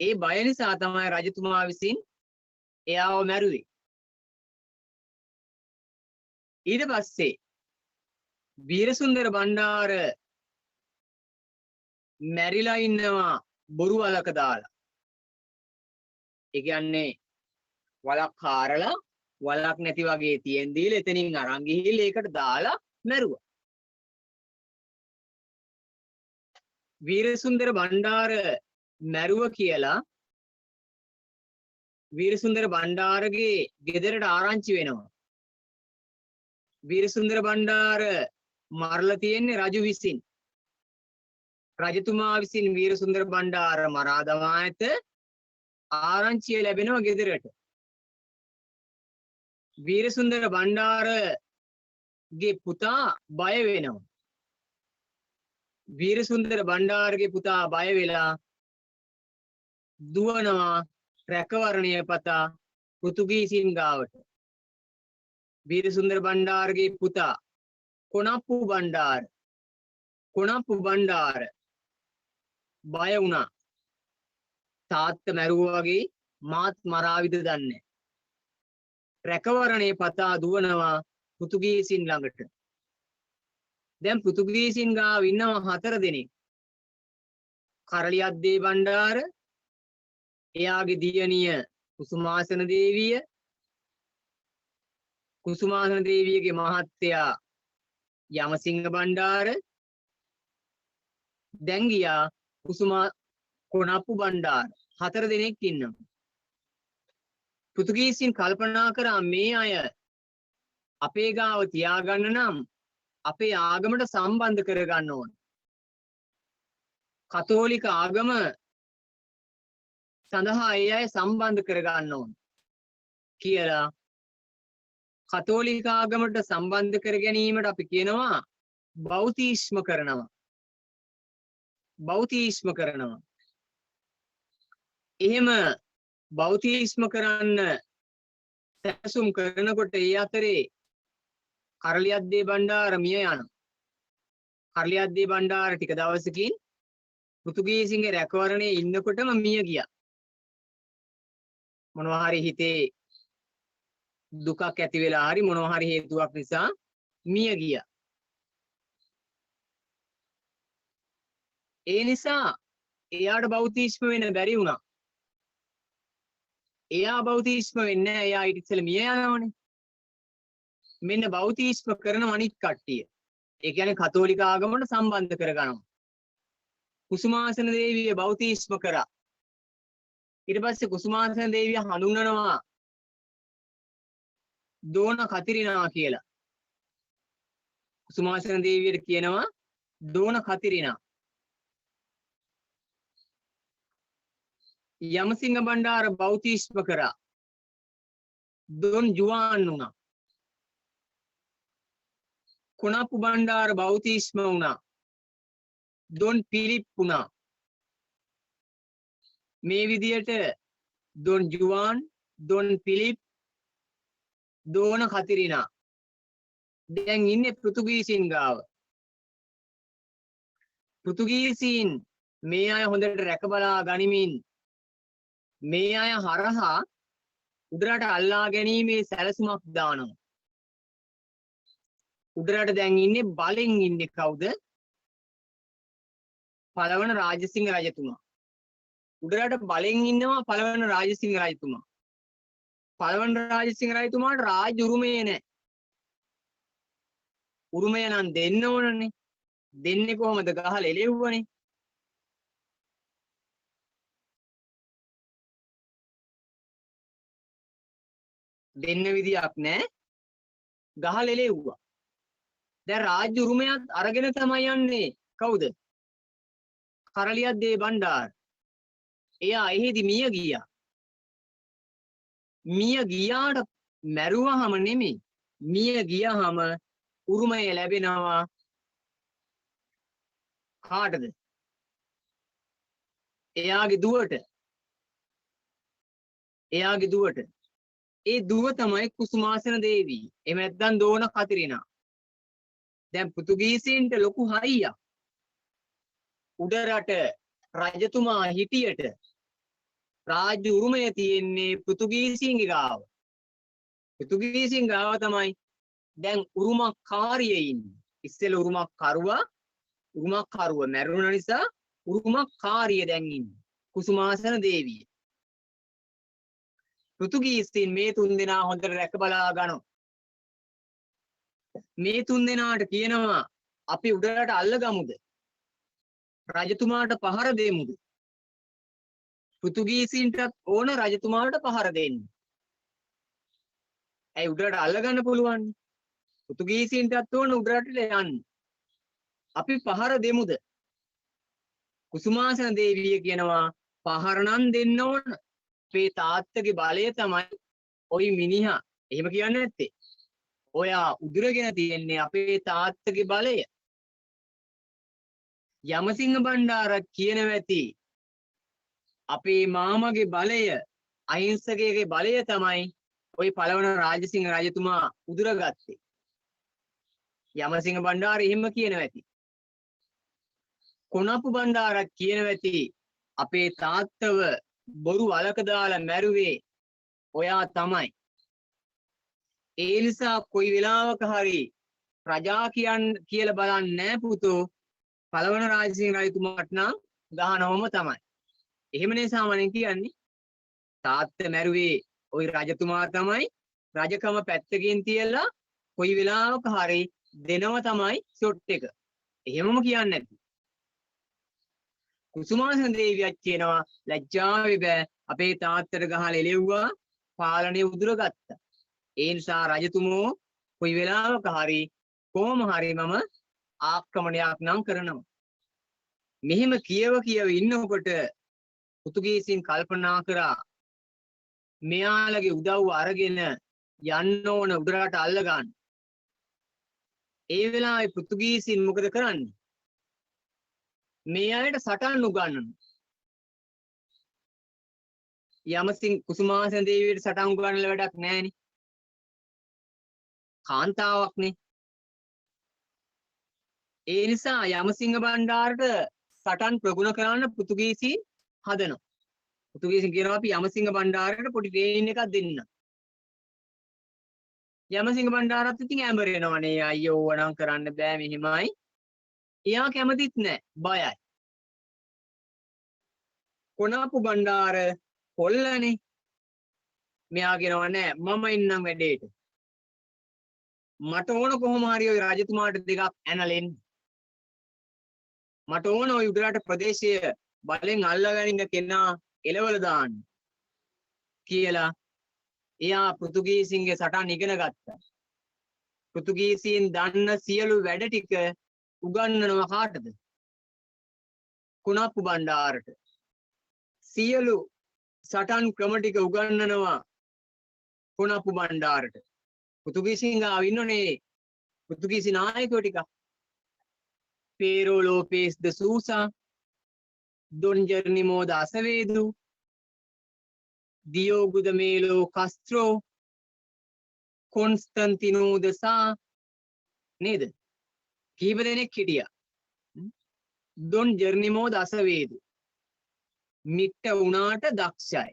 ඒ බය නිසා තමයි රජතුමා විසින් එයාව මැරුවේ. ඊට පස්සේ වීරසුන්දර බණ්ඩාර මැරිලා ඉන්නවා බොරු වලක දාලා. ඒ කියන්නේ වලක් කාරලා වලක් නැති වගේ තියෙන් දීලා එතනින් අරන් ගිහිල්ලා ඒකට දාලා මැරුවා. වීරසුන්දර බණ්ඩාර මැරුව කියලා වීරසුන්දර බණ්ඩාරගේ ගෙදරට ආරංචි වෙනවා. වීරසුන්දර බණ්ඩාර මරලා තියෙන්නේ රජු විසින්. රජතුමා විසින් වීරසුන්දර බණ්ඩාර මරා දමා ඇත. ආරංචිය ලැබෙනවා ගෙදරට. වීරසුන්දර බණ්ඩාර ගේ පුතා බය වෙනවා. වීරසුන්දර බණ්ඩාරගේ පුතා බය වෙලා දුවනවා රැකවරණය පතා පෘතුගීසින් ගාවට. වීරසුන්දර බණ්ඩාරගේ පුතා කොණප්පු බණ්ඩාර බය වුණා. තාත්තා මැරුවා වගේ මාත් මරාවිද දන්නේ. රැකවරණේ පතා දුවනවා පෘතුගීසින් ළඟට. දැන් පෘතුගීසින් ගාව ඉන්නවා 4 දෙනෙක්. කරලියද්දේ බණ්ඩාර, එයාගේ දියණිය කුසුමාසන දේවිය, කුසුමාසන දේවියගේ මහත්තයා යමසිංහ බණ්ඩාර, දැන් ගියා කොණප්පු බණ්ඩාර. 4 දෙනෙක් ඉන්නවා. පෘතුගීසින් කල්පනා කරා මේ අය අපේ ගාව තියාගන්න නම් අපේ ආගමට සම්බන්ධ කරගන්න ඕන. කතෝලික ආගම සඳහා ඒ අය සම්බන්ධ කරගන්න ඕන කියලා කතෝලික ආගමට සම්බන්ධ කර ගැනීමට අපි කියනවා බෞතිස්ම කරනවා. එහෙම බෞතිස්ම කරන්න සැලසුම් කරනකොට ඒ අතරේ කරලියද්දේ බණ්ඩාර මිය යනවා. කරලියද්දේ බණ්ඩාර ටික දවසකින් පෘතුගීසින්ගේ රැකවරණේ ඉන්නකොටම මිය ගියා. මොනවා හරි හිතේ දුකක් ඇති වෙලා හරි මොනවා හරි හේතුවක් නිසා මිය ගියා. ඒ නිසා එයාට බෞතිස්ම වෙන්න බැරි වුණා. එයා බෞතිස්ම වෙන්නේ නැහැ. එයා ඊට ඉස්සෙල්ලා මිය යනවනේ. මෙන්න බෞතිස්ම කරන අනිත් කට්ටිය. ඒ කියන්නේ කතෝලික ආගමට සම්බන්ධ කරගන්නවා. කුසුමාසන දේවිය බෞතිස්ම කරා. ඊට පස්සේ කුසුමාසන දේවිය හඳුන්වනවා දෝන කතිරිනා කියලා. කුසුමාසන දේවියට කියනවා දෝන කතිරිනා. යමසිංහ බණ්ඩාර බෞතිස්ම කරා. දොන් ජුවාන් වුණා. කොණප්පු බණ්ඩාර බෞතිස්ම වුණා. දොන් පිලිප් වුණා. මේ විදියට දොන් ජුවාන්, දොන් පිලිප්, දෝන කතිරිනා දැන් ඉන්නේ පෘතුගීසින් ගාව. පෘතුගීසීන් මේ අය හොඳට රැකබලා ගනිමින් මේ අය හරහා උඩරට අල්ලා ගැනීමේ සැලසුමක් දානවා. උඩරට දැන් ඉන්නේ බලෙන් ඉන්නේ කවුද? පළවන රාජසිංහ රජතුමා. උඩරට බලෙන් ඉන්නවා පළවන රාජසිංහ රජතුමා. පළවන රාජසිංහ රජතුමාට රාජ්‍ය උරුමය නැහැ. උරුමය නම් දෙන්න ඕනනේ. දෙන්නේ කොහොමද? ගහලා එලෙව්වනේ. දෙන්න විදියක් නැහැ. ගහලා එලෙව්වා. දැන් රාජ්‍ය උරුමයත් අරගෙන තමයි යන්නේ. කවුද? කරලියද්දේ බණ්ඩාර. එයා එහෙදි මිය ගියා. මිය ගියාට මැරුවහම නෙමෙයි. මිය ගියාම උරුමය ලැබෙනවා කාටද? එයාගේ දුවට. එයාගේ දුවට. ඒ දුව තමයි කුසුමාසන දේවී. එහෙම නැත්නම් දෝන කතිරිනා. දැන් පෘතුගීසීන්ට ලොකු හයියක්. උඩරට රජතුමා හිටියට රාජ්‍ය උරුමය තියෙන්නේ පෘතුගීසීන්ගේ ගාව. පෘතුගීසීන් ගාව තමයි දැන් උරුමකාරිය ඉන්නේ. ඉස්සෙල්ලා උරුමකරුව මැරුණ නිසා උරුමකාරිය දැන් ඉන්නේ. කුසුමාසන දේවිය. පෘතුගීසීන් මේ 3 දෙනා හොඳට රැක බලා ගන්නවා. මේ 3 දෙනාට කියනවා අපි උඩරට අල්ලගමුද? රජතුමාට පහර දෙමුද? පෘතුගීසීන්ටත් ඕන රජතුමාට පහර දෙන්න. ඇයි උඩරට අල්ලගන්න පුළුවන්? පෘතුගීසීන්ටත් ඕන උඩරටට යන්න. අපි පහර දෙමුද? කුසුමාසන දේවිය කියනවා පහර නම් දෙන්න ඕන. අපේ තාත්තගේ බලය තමයි ওই මිනිහා. එහෙම කියන්නේ නැත්තේ. ඔයා උදුරගෙන තියෙන්නේ අපේ තාත්තගේ බලය. යමසිංහ බණ්ඩාර කියනවා ඇති අපේ මාමගේ බලය, අහිංසකයේ බලය තමයි ওই පළවන රාජසිංහ රජතුමා උදුරගත්තේ. යමසිංහ බණ්ඩාර එහෙම කියනවා ඇති. කොණප්පු බණ්ඩාර කියනවා ඇති අපේ තාත්තව බොරු වලක දාලා මැරුවේ ඔයා තමයි. ඒ නිසා කොයි වෙලාවක හරි රජා කියලා බලන්නේ නැහැ පුතෝ. පළවන රාජසිංහ රජතුමාට නම් ගහනවම තමයි. එහෙමනේ සාමාන්‍යයෙන් කියන්නේ. තාත්තා මැරුවේ ওই රජතුමා තමයි. රජකම පැත්තකින් තියලා කොයි වෙලාවක හරි දෙනව තමයි ෂොට් එක. එහෙමම කියන්නේ නැති. කුසුමාසන දේවියක් කියනවා ලැජ්ජාවේ බෑ අපේ තාත්තට ගහලා එලෙව්වා පාලනය උදුරගත්තා. ඒ නිසා රජතුමෝ කොයි වෙලාවක හරි කොහොම හරි මම ආක්‍රමණයක් නම් කරනවා. මෙහෙම කියව ඉන්නකොට පෘතුගීසින් කල්පනා කරා මෙයාලගේ උදව්ව අරගෙන යන්න ඕන උඩරට අල්ල ගන්න. ඒ වෙලාවේ පෘතුගීසින් මොකද කරන්නේ? මේ අයට සටන් උගන්වනවා. යමසිංහ කුසුමාසන දේවියට සටන් උගන්වලා වැඩක් නැහැනේ. කාන්තාවක්නේ. ඒ නිසා යමසිංහ බණ්ඩාරට සටන් ප්‍රගුණ කරන්න පෘතුගීසි හදනවා. පෘතුගීසි කියනවා අපි යමසිංහ බණ්ඩාරට පොඩි ට්‍රේනින් එකක් දෙන්න. යමසිංහ බණ්ඩාරත් ඉතින් ඇඹරෙනවනේ අයියෝ ඕනම් කරන්න බෑ මෙහිමයි. එයා කැමතිත් නෑ බයයි. කොණප්පු බණ්ඩාර කොල්ලනේ. මෙයා කියනවා නෑ මම ඉන්නම් වැඩේට. මට ඕන කොහොම හරි ওই රජතුමාට දෙකක් ඇනලෙන්න. මට ඕන ওই උඩරට ප්‍රදේශය බලෙන් අල්ලගනින්න කෙනා එලවල දාන්න කියලා එයා පෘතුගීසින්ගේ සටන් ඉගෙන ගත්තා. පෘතුගීසීන් දන්න සියලු වැඩ ටික උගන්වනවා කාටද? කොණප්පු බණ්ඩාරට. සියලු සටන් ක්‍රම ටික උගන්වනවා කොණප්පු බණ්ඩාරට. පෘතුගීසින් ගාව ඉන්නෝනේ පෘතුගීසි නායකයෝ ටික. පේරෝ ලෝපේස් ද සූසා, දොන් ජෙරනිමෝ ද අසවේදු, දියෝගු ද මේලෝ කස්ත්‍රෝ, කොන්ස්ටන්තිනෝ ද සා නේද? කීප දෙනෙක් හිටියා. දොන් ජෙරනිමෝ ද අසවේදු. මිට්ට වුණාට දක්ෂයි.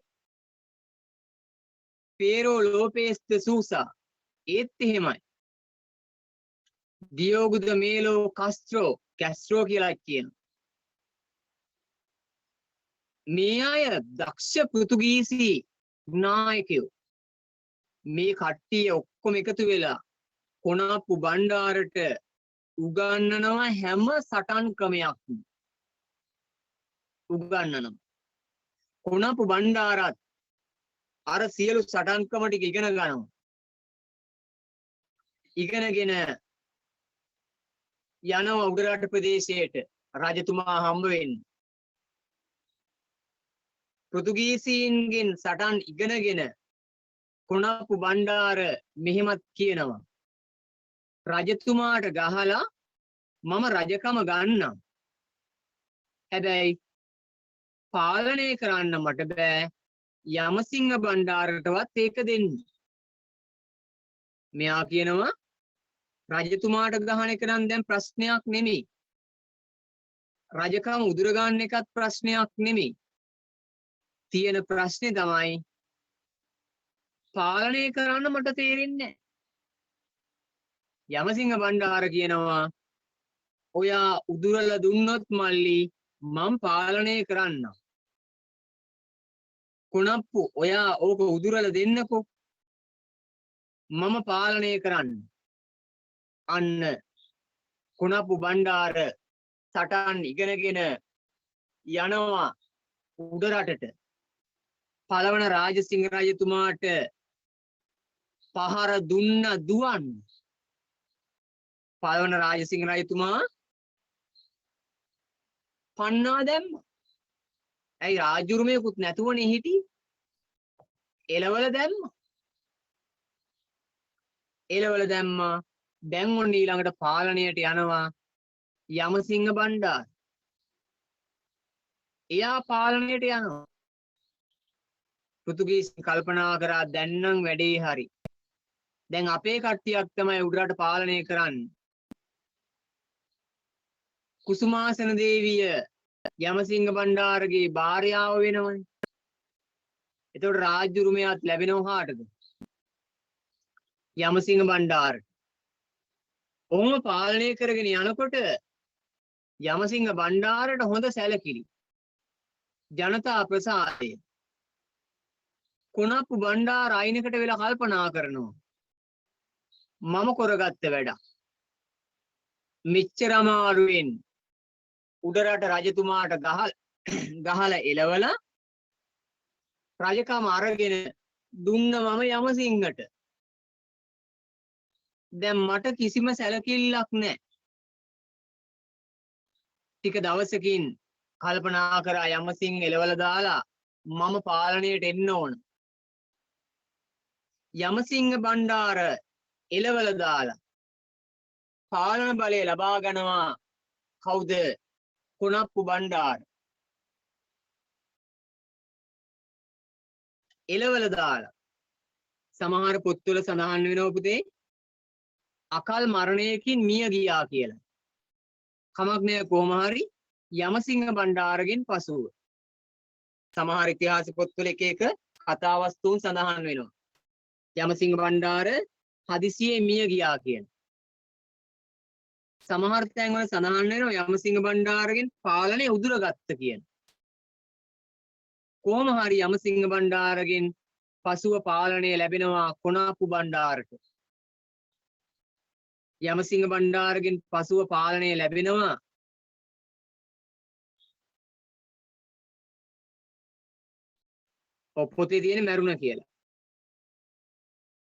පේරෝ ලෝපේස් ද සූසා ඒත් එහෙමයි. දියෝගු ද මේලෝ කස්ත්‍රෝ කැස්ට්‍රෝ කියලා කියනවා. මේ අය දක්ෂ පෘතුගීසි නායකයෝ. මේ කට්ටිය ඔක්කොම එකතු වෙලා කොණප්පු බණ්ඩාරට උගන්වනවා හැම සටන් ක්‍රමයක්ම. උගන්වනවා. කොණප්පු බණ්ඩාරත් අර සියලු සටන් ක්‍රම ටික ඉගෙන ගන්නවා. ඉගෙනගෙන යනවා උඩරට ප්‍රදේශයට රජතුමා හම්බ වෙන්න. පෘතුගීසීන්ගෙන් සටන් ඉගෙනගෙන කොණප්පු බණ්ඩාර මෙහෙමත් කියනවා. රජතුමාට ගහලා මම රජකම ගන්නම්. හැබැයි පාලනය කරන්න මට බෑ. යමසිංහ බණ්ඩාරටවත් ඒක දෙන්න. මෙයා කියනවා රජතුමාට ගහන එක නම් දැන් ප්‍රශ්නයක් නෙමෙයි. රජකම උදුර ගන්න එකත් ප්‍රශ්නයක් නෙමෙයි. තියෙන ප්‍රශ්නේ තමයි පාලනය කරන්න මට තේරෙන්නේ නැහැ. යමසිංහ බණ්ඩාර කියනවා ඔයා උදුරලා දුන්නොත් මල්ලි මම පාලනය කරන්නම්. කොණප්පු ඔයා ඕක උදුරලා දෙන්නකෝ මම පාලනය කරන්න. අන්න කොණප්පු බණ්ඩාර සටන් ඉගෙනගෙන යනවා උඩරටට. පළවන රාජසිංහ රජතුමාට පහර දුන්න දුවන්. පළවන රාජසිංහ රජතුමා පන්නා දැම්ම. ඇයි රාජ්‍යුරුමයකුත් නැතුවනේ හිටියේ. එලවල දැම්ම. එලවල දැම්මා. දැන් ඔන්න ඊළඟට පාලනයට යනවා යමසිංහ බණ්ඩාර. එයා පාලනයට යනවා. පෘතුගීස් කල්පනා කරා දැන් නම් වැඩේ හරි. දැන් අපේ කට්ටියක් තමයි උඩරට පාලනය කරන්නේ. කුසුමාසන දේවිය යමසිංහ බණ්ඩාරගේ භාර්යාව වෙනවනේ. එතකොට රාජ්‍ය උරුමයක් ලැබෙනව කාටද? යමසිංහ බණ්ඩාරට. ඔහොම පාලනය කරගෙන යනකොට යමසිංහ බණ්ඩාරට හොඳ සැලකිලි. ජනතා ප්‍රසාදය. කොනප්පු බණ්ඩාර අයිනකට වෙලා කල්පනා කරනවා. මම කරගත්ත වැඩක්. මෙච්චර අමාරුවෙන් උඩරට රජතුමාට ගහලා එලවලා රජකම අරගෙන දුන්න මම යමසිංහට. දැන් මට කිසිම සැලකිල්ලක් නැහැ. ටික දවසකින් කල්පනා කරා යමසිංහ එලවලා දාලා මම පාලනයට එන්න ඕන. යමසිංහ බණ්ඩාර එලවලා දාලා පාලන බලය ලබා ගන්නවා කවුද? කොනප්පු බණ්ඩාර. එලවලා දාලා සමහර පොත්වල සඳහන් වෙනවා පුතේ අකල් මරණයකින් මිය ගියා කියලා. කමක් නෑ කොහොම හරි යමසිංහ බණ්ඩාරගෙන් පසුව සමහර ඉතිහාස පොත්වල එක එක කතා වස්තුන් සඳහන් වෙනවා. යමසිංහ බණ්ඩාර හදිසියේ මිය ගියා කියන. සමහර තැන්වල සඳහන් වෙනවා යමසිංහ බණ්ඩාරගෙන් පාලනය උදුරගත්ත කියන. කොහොම හරි යමසිංහ බණ්ඩාරගෙන් පසුව පාලනය ලැබෙනවා කොනප්පු බණ්ඩාරට. යමසිංහ බණ්ඩාරගෙන් පසුව පාලනය ලැබෙනවා පොතේ තියෙන මැරුණ කියලා.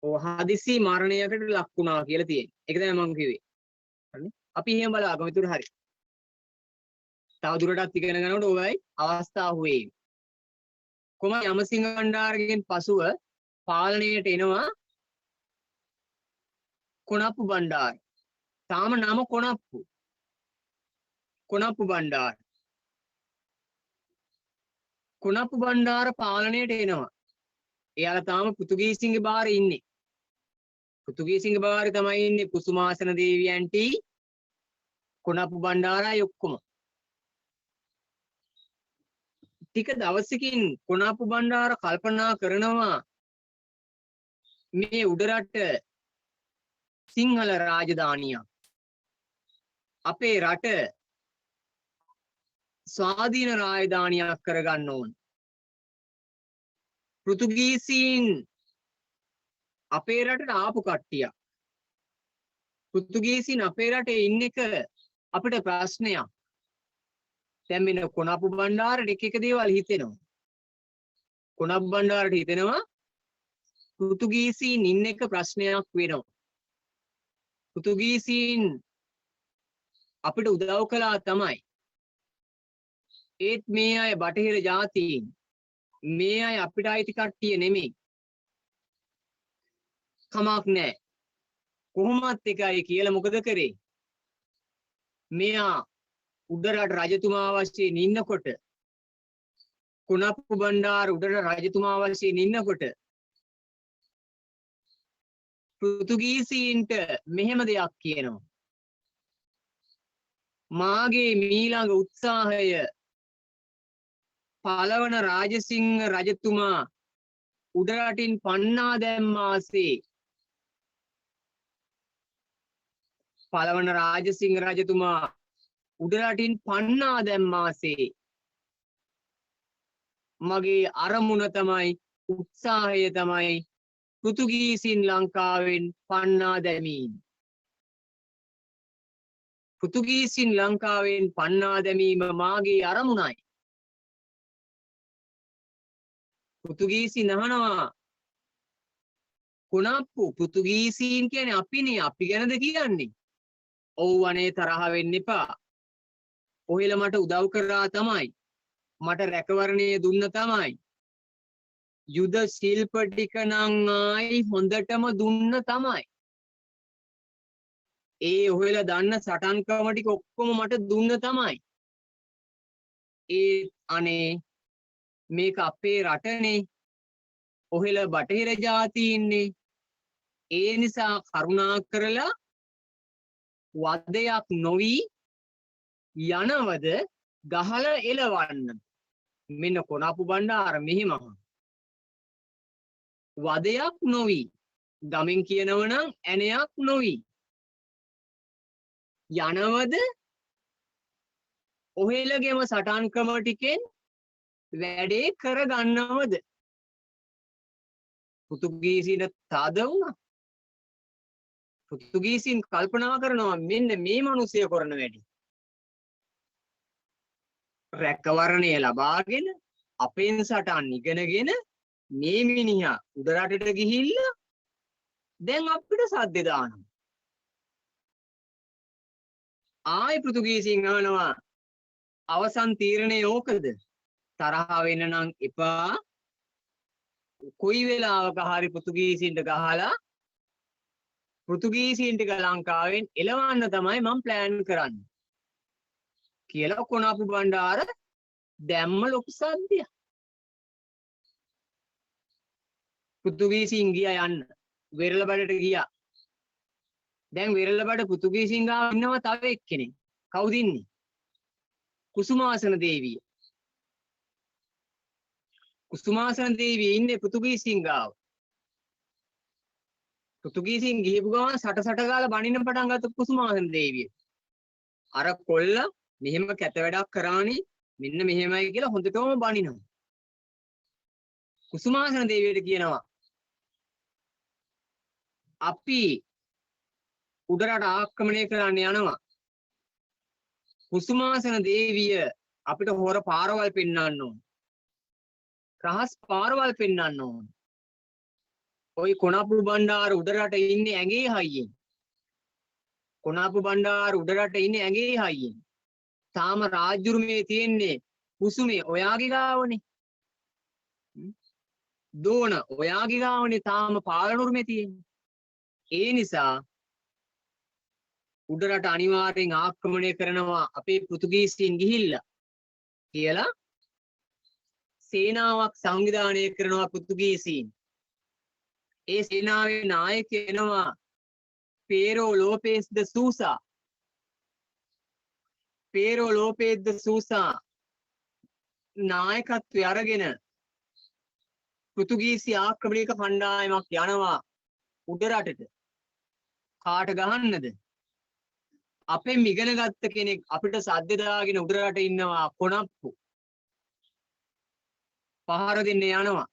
හදිසි මරණයකට ලක් වුණා කියලා තියෙනවා. ඒක තමයි මම කිව්වේ. හරිනේ? අපි එහෙම බලාගමු. ඒතර හරි. තව දුරටත් ඉගෙන ගන්නකොට ඔයයි අවස්ථාව වෙයි. කොහොම යමසිංහ බණ්ඩාරගෙන් පසුව පාලනයට එනවා කොනප්පු බණ්ඩාර. තාම නම කොනප්පු. කොනප්පු බණ්ඩාර. කොනප්පු බණ්ඩාර පාලනයට එනවා. එයාලා තාම පෘතුගීසින්ගේ බාරේ ඉන්නේ. පෘතුගීසින්ගේ බාරේ තමයි ඉන්නේ කුසුමාසන දේවියන්ටි කොනප්පු බණ්ඩාරයි ඔක්කොම. ටික දවසකින් කොනප්පු බණ්ඩාර කල්පනා කරනවා මේ උඩරට සිංහල රාජධානියක්. අපේ රට ස්වාධීන රාජධානියක් කරගන්න ඕන. පෘතුගීසීන් අපේ රටට ආපු කට්ටියක්. පෘතුගීසීන් අපේ රටේ ඉන්න එක අපිට ප්‍රශ්නයක්. දැන් මෙන්න කොනප්පු බණ්ඩාරට එක එක දේවල් හිතෙනවා. කොනප්පු බණ්ඩාරට හිතෙනවා පෘතුගීසීන් ඉන්න එක ප්‍රශ්නයක් වෙනවා. පෘතුගීසීන් අපිට උදව් කළා තමයි. ඒත් මේ අය බටහිර ජාතීන්. මේ අය අපිට අයිති කට්ටිය නෙමෙයි. කමක් නැහැ. කොහොමත් එකයි කියලා මොකද කරේ? මෙයා උඩරට රජතුමා වශයෙන් ඉන්නකොට කොනප්පු බණ්ඩාර උඩරට රජතුමා වශයෙන් ඉන්නකොට පෘතුගීසීන්ට මෙහෙම දෙයක් කියනවා. මාගේ මීළඟ උත්සාහය පළවන රාජසිංහ රජතුමා උඩරටින් පන්නා දැම්මාසේ. පළවන රාජසිංහ රජතුමා උඩරටින් පන්නා දැම්මාසේ. මගේ අරමුණ තමයි උත්සාහය තමයි පෘතුගීසින් ලංකාවෙන් පන්නා දැමීම. පෘතුගීසින් ලංකාවෙන් පන්නා දැමීම මාගේ අරමුණයි. පෘතුගීසින් අහනවා කොනප්පු පෘතුගීසීන් කියන්නේ අපිනේ, අපි ගැනද කියන්නේ? ඔව් අනේ තරහ වෙන්න එපා. ඔහෙලා මට උදව් කරා තමයි. මට රැකවරණය දුන්න තමයි. යුද ශිල්ප ටික නම් ආයි හොඳටම දුන්න තමයි. ඒ ඔහෙලා දන්න සටන්කම ටික ඔක්කොම මට දුන්න තමයි. ඒ අනේ මේක අපේ රටනේ. ඔහෙලා බටහිර ජාති ඉන්නේ. ඒ නිසා කරුණා කරලා වදයක් නොවි යනවද ගහලා එලවන්න. මෙන්න කොනපු බණ්ඩාර මෙහිම වදයක් නොවි ගමෙන් කියනවනම් ඇණයක් නොවි යනවද ඔහෙලගේම සටන්කම ටිකෙන් වැඩේ කරගන්නවද? පෘතුගීසින්ට තද වුණා. පෘතුගීසින් කල්පනා කරනවා මෙන්න මේ මිනිස්සය කරන වැඩි. රැකවරණය ලබාගෙන අපෙන් සටන් ඉගෙනගෙන මේ මිනිහා උඩරටට ගිහිල්ලා දැන් අපිට සද්ද දානවා. ආයි පෘතුගීසින් අහනවා අවසන් තීරණය ඕකද? තරහ වෙන්න නම් එපා. කොයි වෙලාවක හරි පෘතුගීසින්ට ගහලා පෘතුගීසින් ටික ලංකාවෙන් එලවන්න තමයි මම ප්ලෑන් කරන්නේ කියලා කොනපු බණ්ඩාර දැම්ම ලොකු සද්දයක්. පෘතුගීසින් ගියා යන්න වෙරළබඩට ගියා. දැන් වෙරළබඩ පෘතුගීසින් ගාව ඉන්නවා තව එක්කෙනෙක්. කවුද ඉන්නේ? කුසුමාසන දේවිය. කුසුමාසන දේවිය ඉන්නේ පෘතුගීසින් ගාව. පෘතුගීසින් ගිහපු ගමන් සට ගාලා බණින්න පටන් ගත්ත කුසුමාසන දේවිය. අර කොල්ල මෙහෙම කැත වැඩක් කරානේ මෙන්න මෙහෙමයි කියලා හොඳටම බණිනවා. කුසුමාසන දේවියට කියනවා අපි උඩරට ආක්‍රමණය කරන්න යනවා. කුසුමාසන දේවිය අපිට හොර පාරවල් පෙන්වන්න ඕන. රහස් පාරවල් පෙන්වන්න ඕන. ওই කොනපු බණ්ඩාර උඩරට ඉන්නේ ඇඟේ හයියෙන්. කොනපු බණ්ඩාර උඩරට ඉන්නේ ඇඟේ හයියෙන්. තාම රාජ්‍යුරුමේ තියෙන්නේ කුසුමේ ඔයාගේ ගාවනේ. දෝන ඔයාගේ ගාවනේ තාම පාලනුරුමේ තියෙන්නේ. ඒ නිසා උඩරට අනිවාර්යෙන් ආක්‍රමණය කරනවා අපේ පෘතුගීසින් ගිහිල්ලා කියලා සේනාවක් සංවිධානය කරනවා පෘතුගීසීන්. ඒ සේනාවේ නායකයා වෙනවා පේරෝ ලෝපෙස් ද සූසා. පේරෝ ලෝපෙස් ද සූසා නායකත්වය අරගෙන පෘතුගීසි ආක්‍රමණයක කණ්ඩායමක් යනවා උඩරටට. කාට ගහන්නද? අපෙන් ඉගෙන ගත්ත කෙනෙක් අපිට සද්ද දාගෙන උඩරට ඉන්නවා කොනප්පු. පහර දෙන්න යනවා.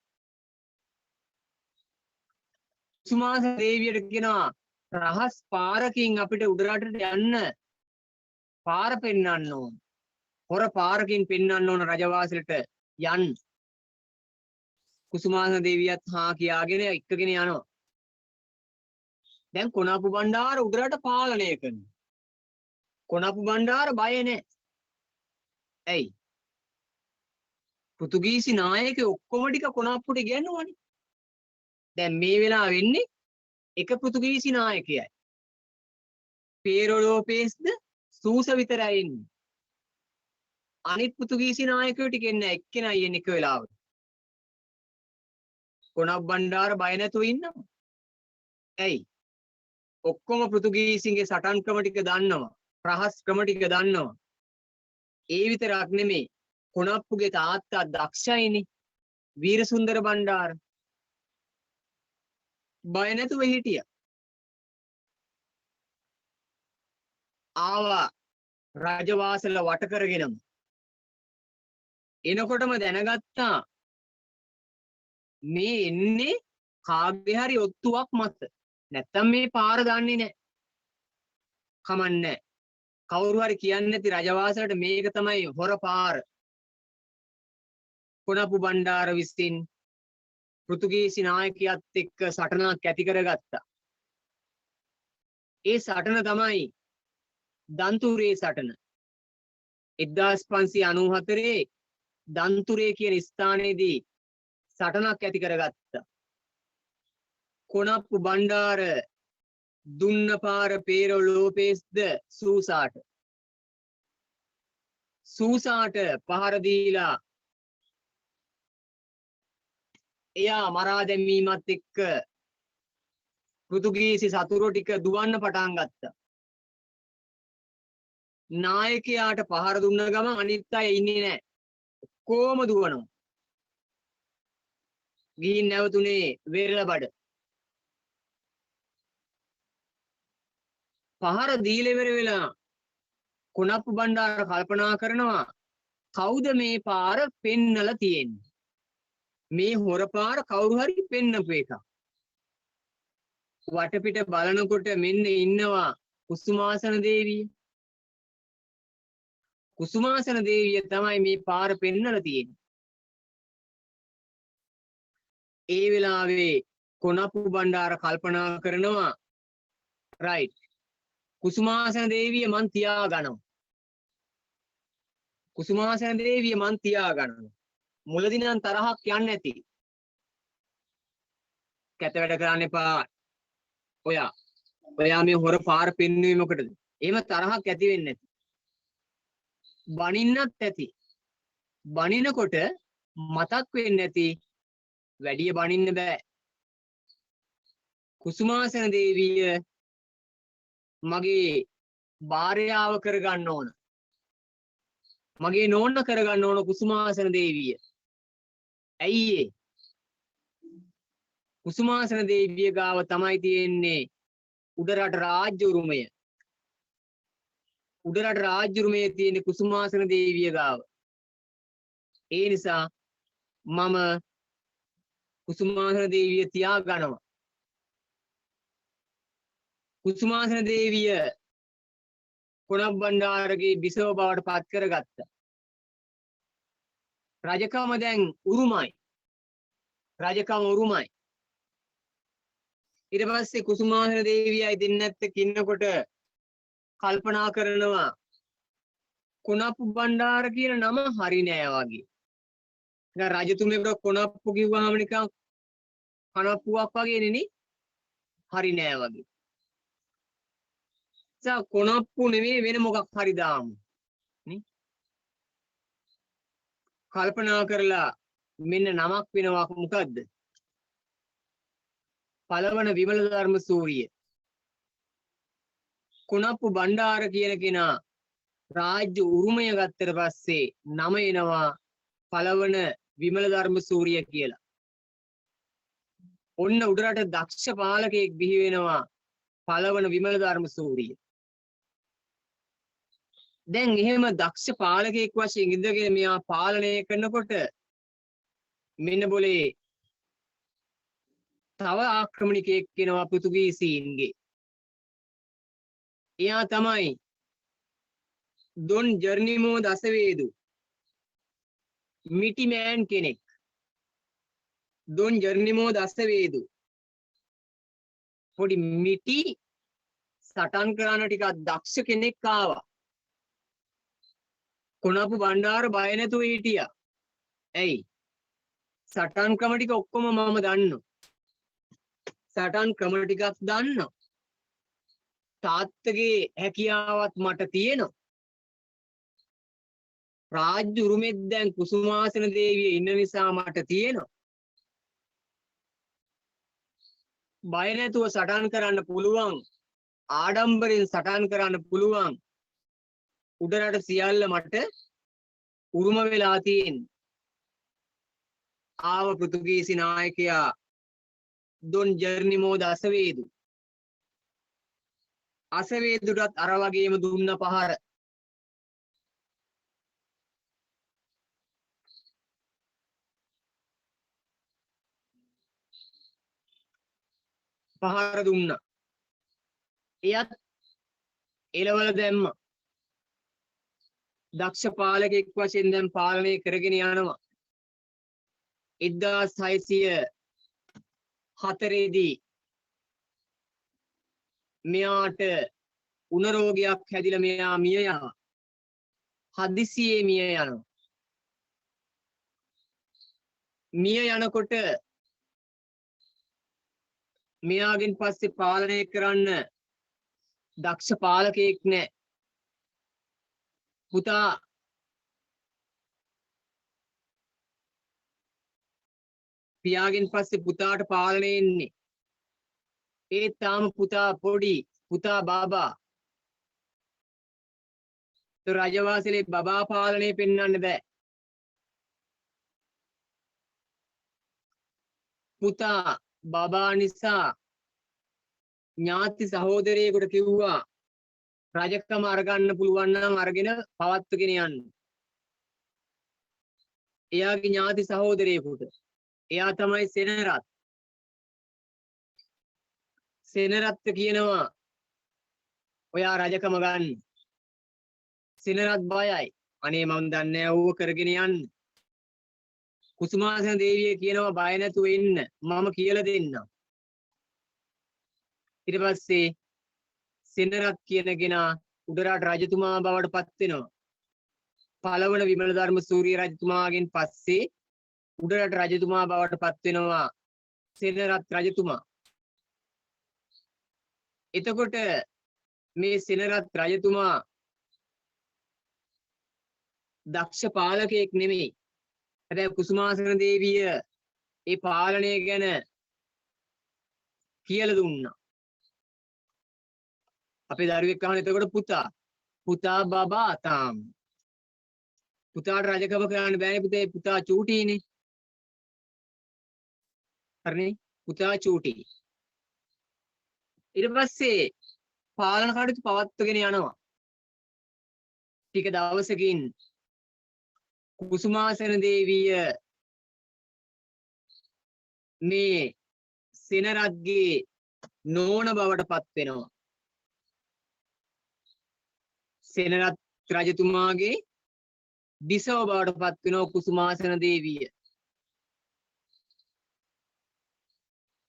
කුසුමාස දේවියට කියනවා රහස් පාරකින් අපිට උඩරටට යන්න පාර පෙන්වන්න ඕන. හොර පාරකින් පෙන්වන්න ඕන රජවාසලට යන්න. කුසුමාස දේවියත් හා කියාගෙන එක්කගෙන යනවා. දැන් කොනප්පු බණ්ඩාර උඩරට පාලනය කරනවා. කොනප්පු බණ්ඩාර බය නැහැ. ඇයි? පෘතුගීසි නායකයෝ ඔක්කොම ටික කොනප්පුට ඉගෙනුවානේ. දැන් මේ වෙලාව වෙන්නේ එක පෘතුගීසි නායකයයි. පේරෝ ලෝපෙස්ද සූස විතරයි ඉන්නේ. අනිත් පෘතුගීසි නායකයෝ ටික එන්නේ එක්කෙනයි එන්නේ එක වෙලාවට. කොනප්පු බණ්ඩාර බය නැතුව ඉන්නවා. ඇයි? ඔක්කොම පෘතුගීසින්ගේ සටන්කම ටික දන්නවා. රහස් ක්‍රම ටික දන්නවා. ඒ විතරක් නෙමෙයි කොනප්පුගේ තාත්තා දක්ෂයිනේ වීරසුන්දර බණ්ඩාර. බය නැතුව හිටියා. ආවා රජවාසල වට කරගෙනම. එනකොටම දැනගත්තා මේ එන්නේ කාගේ හරි ඔත්තුවක් මත. නැත්තම් මේ පාර දන්නේ නැහැ. කමන්නේ. කවුරු හරි කියන්නේ නැති රජවාසලට මේක තමයි හොර පාර. කොනප්පු බණ්ඩාර විසින් පෘතුගීසි නායකයාත් එක්ක සටනක් ඇති කරගත්තා. ඒ සටන තමයි දන්තුරේ සටන. 1594 දන්තුරේ කියන ස්ථානයේදී සටනක් ඇති කරගත්තා. කොනප්පු බණ්ඩාර දුන්න පාර පේරෝ ලෝපේස්ද සූසාට. සූසාට පහර දීලා එයා මරා දැමීමත් එක්ක පෘතුගීසි සතුරෝ ටික දුවන්න පටන් ගත්තා. නායකයාට පහර දුන්න ගමන් අනිත් අය ඉන්නේ නැහැ. කොහොම දුවනවා. ගිහින් නැවතුනේ වෙරළබඩ. පහර දීලා ඉවර වෙලා කොනප්පු බණ්ඩාර කල්පනා කරනවා කවුද මේ පාර පෙන්නලා තියෙන්නේ? මේ හොර පාර කවුරු හරි පෙන්නපු එක. වටපිට බලනකොට මෙන්න ඉන්නවා කුසුමාසන දේවිය. කුසුමාසන දේවිය තමයි මේ පාර පෙන්නලා තියෙන්නේ. ඒ වෙලාවේ කොනප්පු බණ්ඩාර කල්පනා කරනවා රයිට් කුසුමාසන දේවිය මන් තියා ගන්නවා. කුසුමාසන දේවිය මන් තියා ගන්නවා. මුලදී නම් තරහක් යන්නේ නැති. කැත වැඩ කරන්න එපා. ඔයා මේ හොර පාර පෙන්නුවේ මොකටද? එහෙම තරහක් ඇති වෙන්නේ නැති. බනින්නත් ඇති. බනිනකොට මතක් වෙන්නේ නැති. වැඩිය බනින්න බෑ. කුසුමාසන දේවිය මගේ භාර්යාව කරගන්න ඕන. මගේ නෝන කරගන්න ඕන කුසුමාසන දේවිය. ඇයි ඒ? කුසුමාසන දේවිය ගාව තමයි තියෙන්නේ උඩරට රාජ්‍ය උරුමය. උඩරට රාජ්‍ය උරුමය තියෙන්නේ කුසුමාසන දේවිය ගාව. ඒ නිසා මම කුසුමාසන දේවිය තියා ගන්නවා. කුසුමාසන දේවිය කොනප් බණ්ඩාරගේ බිසව බවට පත් කරගත්තා. රජකම දැන් උරුමයි. රජකම උරුමයි. ඊට පස්සේ කුසුමාසන දේවියයි දෙන්නත් කින්නකොට කල්පනා කරනවා කොනප්පු බණ්ඩාර කියන නම හරි නෑ වගේ. නිකන් රජතුමෙකුට කොනප්පු කිව්වහම නිකන් කනප්පුවක් වගේ නේ. හරි නෑ වගේ. කොනප්පු නෙමෙයි වෙන මොකක් හරි දාමු නේ. කල්පනා කරලා මෙන්න නමක් වෙනවා මොකද්ද? පළවන විමල ධර්ම සූරිය. කොනප්පු බණ්ඩාර කියන කෙනා රාජ්‍ය උරුමය ගත්තට පස්සේ නම එනවා පළවන විමල ධර්ම සූරිය කියලා. ඔන්න උඩරට දක්ෂ පාලකයෙක් බිහි වෙනවා පළවන විමල ධර්ම සූරිය. දැන් එහෙම දක්ෂ පාලකයෙක් වශයෙන් ඉඳගෙන මෙයා පාලනය කරනකොට මෙන්න બોලේ තව ආක්‍රමණිකයෙක් වෙනවා පෘතුගීසීන්ගේ. එයා තමයි දොන් ජර්නිමෝ දසවේදු. මිටි මෑන් කෙනෙක්. දොන් ජර්නිමෝ දසවේදු. පොඩි මිටි සටන් කරන ටිකක් දක්ෂ කෙනෙක් ආවා. කොනප්පු බණ්ඩාර බය නැතුව හිටියා. ඇයි? සටන් ක්‍රම ටික ඔක්කොම මම දන්නවා. සටන් ක්‍රම ටිකක් දන්නවා. තාත්තගේ හැකියාවත් මට තියෙනවා. රාජ්‍ය උරුමෙත් දැන් කුසුමාසන දේවිය ඉන්න නිසා මට තියෙනවා. බය නැතුව සටන් කරන්න පුළුවන්. ආඩම්බරෙන් සටන් කරන්න පුළුවන්. උඩරට සියල්ල මට උරුම වෙලා තියෙන්නේ. ආව පෘතුගීසි නායකයා දොන් ජර්නිමෝ දසවේදු. අසවේදුටත් අර වගේම දුන්න පහර. පහර දුන්නා. එයත් එලවල දැම්ම. දක්ෂ පාලකෙක් වශයෙන් දැන් පාලනය කරගෙන යනවා. 1604 දී මෙයාට උණ රෝගයක් හැදිලා මෙයා මිය යනවා. හදිසියේ මිය යනවා. මිය යනකොට මෙයාගෙන් පස්සේ පාලනය කරන්න දක්ෂ පාලකයෙක් නැහැ. පුතා පියාගෙන් පස්සේ පුතාට පාලනය එන්නේ. ඒත් තාම පුතා පොඩි. පුතා බබා. රජවාසලේ බබා පාලනය පෙන්වන්න බෑ. පුතා බබා නිසා ඥාති සහෝදරයෙකුට කිව්වා රජකම අරගන්න පුළුවන් නම් අරගෙන පවත්වගෙන යන්න. එයාගේ ඥාති සහෝදරයෙකුට. එයා තමයි සෙනරත්. සෙනරත් කියනවා ඔයා රජකම ගන්න. සෙනරත් බයයි. අනේ මම දන්නේ නැහැ ඌව කරගෙන යන්න. කුසුමාසන දේවිය කියනවා බය නැතුව ඉන්න. මම කියලා දෙන්නම්. ඊට පස්සේ සෙනරත් කියන කෙනා උඩරට රජතුමා බවට පත් වෙනවා. පළවන විමල ධර්ම සූරිය රජතුමාගෙන් පස්සේ උඩරට රජතුමා බවට පත් වෙනවා සෙනරත් රජතුමා. එතකොට මේ සෙනරත් රජතුමා දක්ෂ පාලකයෙක් නෙමෙයි. හැබැයි කුසුමාසන දේවිය ඒ පාලනය ගැන කියලා දුන්නා. අපේ දරුවෙක් අහන එතකොට පුතා බබා තාම. පුතාට රජකම කරන්න බෑනේ පුතේ. පුතා චූටිනේ. හරිනේ? පුතා චූටි. ඊට පස්සේ පාලන කටයුතු පවත්වගෙන යනවා. ටික දවසකින් කුසුමාසන දේවිය මේ සෙනරත්ගේ නෝන බවට පත් වෙනවා. සෙනරත් රජතුමාගේ බිසව බවට පත් වෙනවා කුසුමාසන දේවිය.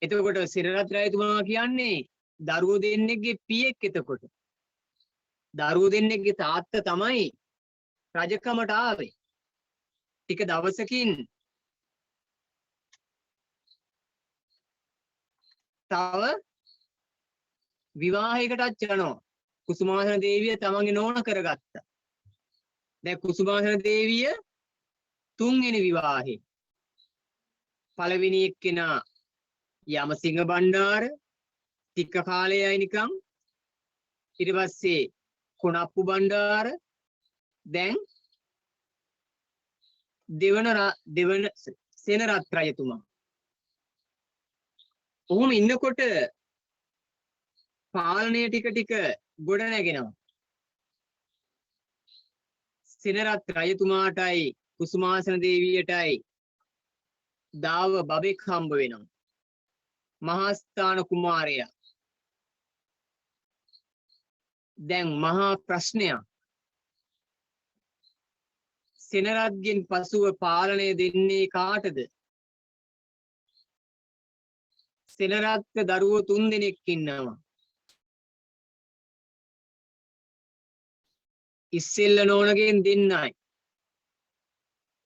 එතකොට සෙනරත් රජතුමා කියන්නේ දරුවෝ දෙන්නෙක්ගේ පියෙක්. එතකොට දරුවෝ දෙන්නෙක්ගේ තාත්තා තමයි රජකමට ආවේ. ටික දවසකින් තව විවාහයකටත් යනවා. කුසුමාසන දේවිය තමන්ගේ නෝන කරගත්තා. දැන් කුසුමාසන දේවිය තුන්වෙනි විවාහේ. පළවෙනි එක්කෙනා යමසිංහ බණ්ඩාර ටික කාලයයි නිකන්. ඊට පස්සේ කොණප්පු බණ්ඩාර. දැන් දෙවන සෙනරත් රජතුමා. ඔහොම ඉන්නකොට පාලනය ටික ගොඩ නැගෙනවා. සෙනරත් රජතුමාටයි කුසුමාසන දේවියටයි දාව බබෙක් හම්බ වෙනවා. මහාස්ථාන කුමාරයා. දැන් මහා ප්‍රශ්නයක්. සෙනරත්ගෙන් පසුව පාලනය දෙන්නේ කාටද? සෙනරත්ක දරුවෝ 3 දෙනෙක් ඉන්නවා. ඉස්සෙල්ල නෝනගෙන් දෙන්නයි.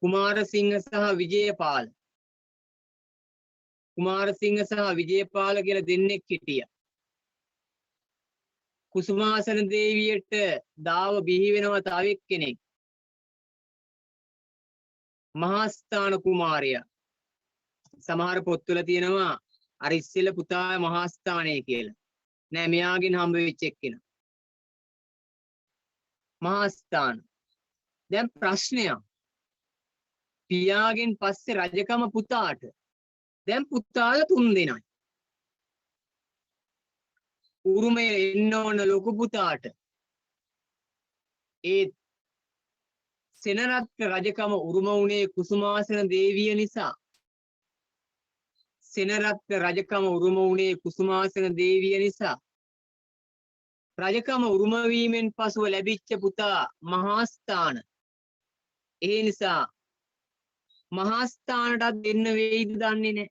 කුමාරසිංහ සහ විජයපාල. කුමාරසිංහ සහ විජයපාල කියලා දෙන්නෙක් හිටියා. කුසුමාසන දේවියට දාව බිහි වෙනවා තව එක්කෙනෙක්. මහාස්ථාන කුමාරයා. සමහර පොත්වල තියෙනවා අර ඉස්සෙල්ල පුතා මහාස්ථානය කියලා. නෑ මෙයාගෙන් හම්බ වෙච්ච එක්කෙනා. මහාස්ථාන. දැන් ප්‍රශ්නයක්. පියාගෙන් පස්සේ රජකම පුතාට. දැන් පුතාලා 3 දෙනයි. උරුමය එන්න ඕන ලොකු පුතාට. ඒ සෙනරත් රජකම උරුම වුණේ කුසුමාසන දේවිය නිසා. සෙනරත් රජකම උරුම වුණේ කුසුමාසන දේවිය නිසා. රජකම උරුම වීමෙන් පසුව ලැබිච්ච පුතා මහාස්ථාන. ඒ නිසා මහාස්ථානටත් දෙන්න වෙයිද දන්නේ නැහැ.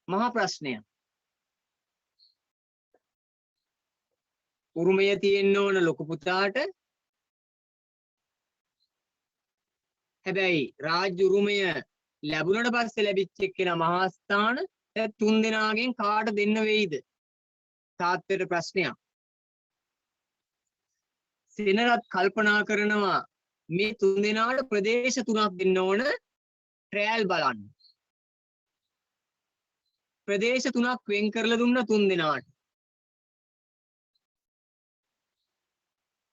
මහා ප්‍රශ්නයක්. උරුමය තියෙන්න ඕන ලොකු පුතාට. හැබැයි රාජ්‍ය උරුමය ලැබුණට පස්සේ ලැබිච්ච එක්කෙනා මහාස්ථාන. 3 දෙනාගෙන් කාට දෙන්න වෙයිද? තාත්තට ප්‍රශ්නයක්. සෙනරත් කල්පනා කරනවා මේ තුන් දෙනාට ප්‍රදේශ තුනක් දෙන්න ඕන ට්‍රයල් බලන්න. ප්‍රදේශ තුනක් වෙන් කරලා දුන්න තුන් දෙනාට.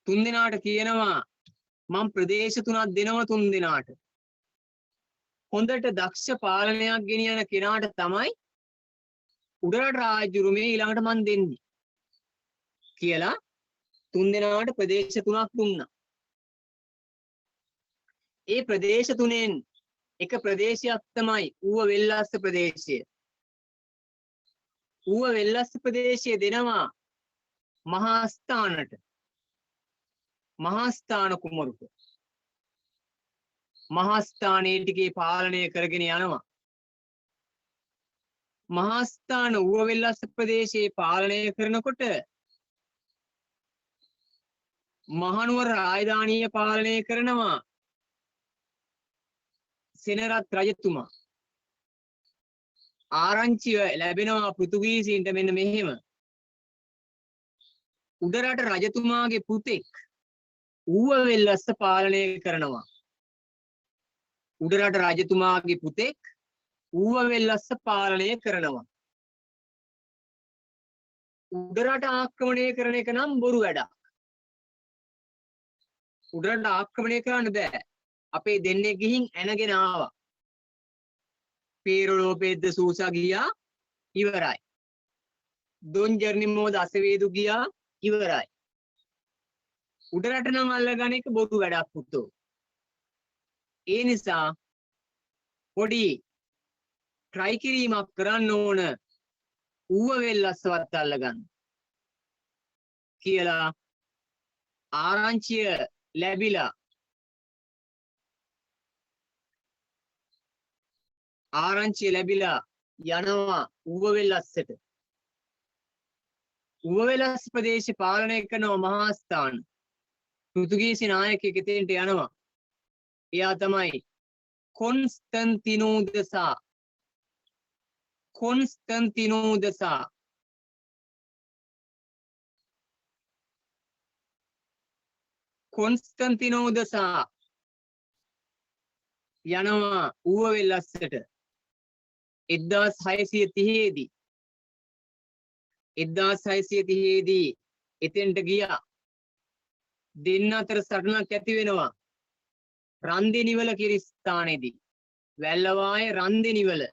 තුන් දෙනාට කියනවා මම ප්‍රදේශ තුනක් දෙනවා තුන් දෙනාට. හොඳට දක්ෂ පාලනයක් ගෙනියන කෙනාට තමයි උඩරට රාජ්‍ය මේ ඊළඟට මන් දෙන්නේ කියලා තුන් දෙනාට ප්‍රදේශ තුනක් දුන්නා. ඒ ප්‍රදේශ තුනෙන් එක ප්‍රදේශයක් තමයි ඌව වෙල්ලස්ස ප්‍රදේශය. ඌව වෙල්ලස්ස ප්‍රදේශය දෙනවා මහා ස්ථානට. මහා ස්ථාන කුමරුට. මහා ස්ථානයේ ටිකේ පාලනය කරගෙන යනවා. මහා ස්ථාන ඌව වෙල්ලස්ස ප්‍රදේශයේ පාලනය කරනකොට මහනුවර රාජධානිය පාලනය කරනවා සෙනරත් රජතුමා. ආරංචිය ලැබෙනවා පෘතුගීසීන්ට මෙන්න මෙහෙම. උඩරට රජතුමාගේ පුතෙක් ඌව වෙල්ලස්ස පාලනය කරනවා. උඩරට රජතුමාගේ පුතෙක් ඌව වෙල්ලස්ස පාලනය කරනවා. උඩරට ආක්‍රමණය කරන එක නම් බොරු වැඩක්. උඩරට ආක්‍රමණය කරන්න බෑ. අපේ දෙන්නේ ගිහින් ඇනගෙන ආවා. පීරලෝපෙද්ද සූසා ගියා ඉවරයි. දොන්ජර්නිමෝද අසවේදු ගියා ඉවරයි. උඩරට නම් අල්ලගන්න එක බොරු වැඩක් පුතෝ. ඒ නිසා පොඩි try කිරීමක් කරන්න ඕන ඌව වෙල්ලස්සවත් අල්ලගන්න කියලා ආරංචිය ලැබිලා යනවා ඌව වෙල්ලස්සට. ඌව වෙල්ලස්ස ප්‍රදේශය පාලනය කරන මහා ස්ථාන පෘතුගීසි නායකයෙක් එතෙන්ට යනවා. එයා තමයි කොන්ස්ටන්තිනෝදසා. කොන්ස්ටන්තිනෝදසා කොන්ස්ටන්තිනෝදසා යනවා ඌව වෙල්ලස්සට 1630 දී එතෙන්ට ගියා. දෙන්න අතර සටනක් ඇති වෙනවා රන්දිනිවල කියන ස්ථානයේදී. වැල්ලවාය රන්දිනිවල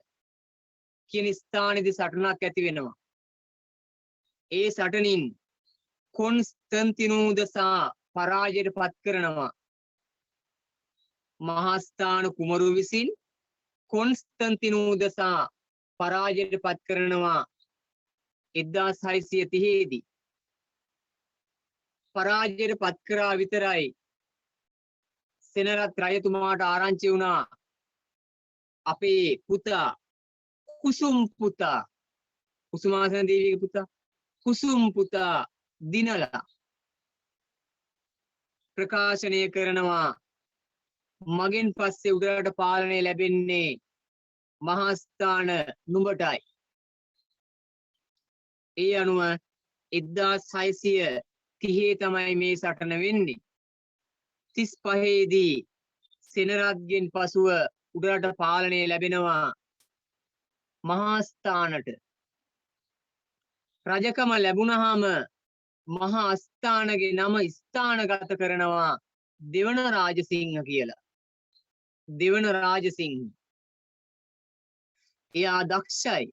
කියන ස්ථානයේදී සටනක් ඇති වෙනවා. ඒ සටනින් කොන්ස්ටන්තිනෝදසා පරාජයට පත් කරනවා. මහා ස්ථාන කුමරු විසින් කොන්ස්ටන්තිනෝදසා පරාජයට පත් කරනවා 1630 දී. පරාජයට පත් කරා විතරයි සෙනරත් රජතුමාට ආරංචි වුණා අපේ පුතා කුසුම් පුතා කුසුමාසන දේවියගේ පුතා කුසුම් පුතා දිනලා ප්‍රකාශනය කරනවා මගෙන් පස්සේ උඩරට පාලනය ලැබෙන්නේ මහා ස්ථාන නුඹටයි. ඒ අනුව 1630 තමයි මේ සටන වෙන්නේ. 35 දී සෙනරත්ගෙන් පසුව උඩරට පාලනය ලැබෙනවා මහා ස්ථානට. රජකම ලැබුණාම මහා ස්ථානගේ නම ස්ථානගත කරනවා දෙවන රාජසිංහ කියලා. දෙවන රාජසිංහ. එයා දක්ෂයි.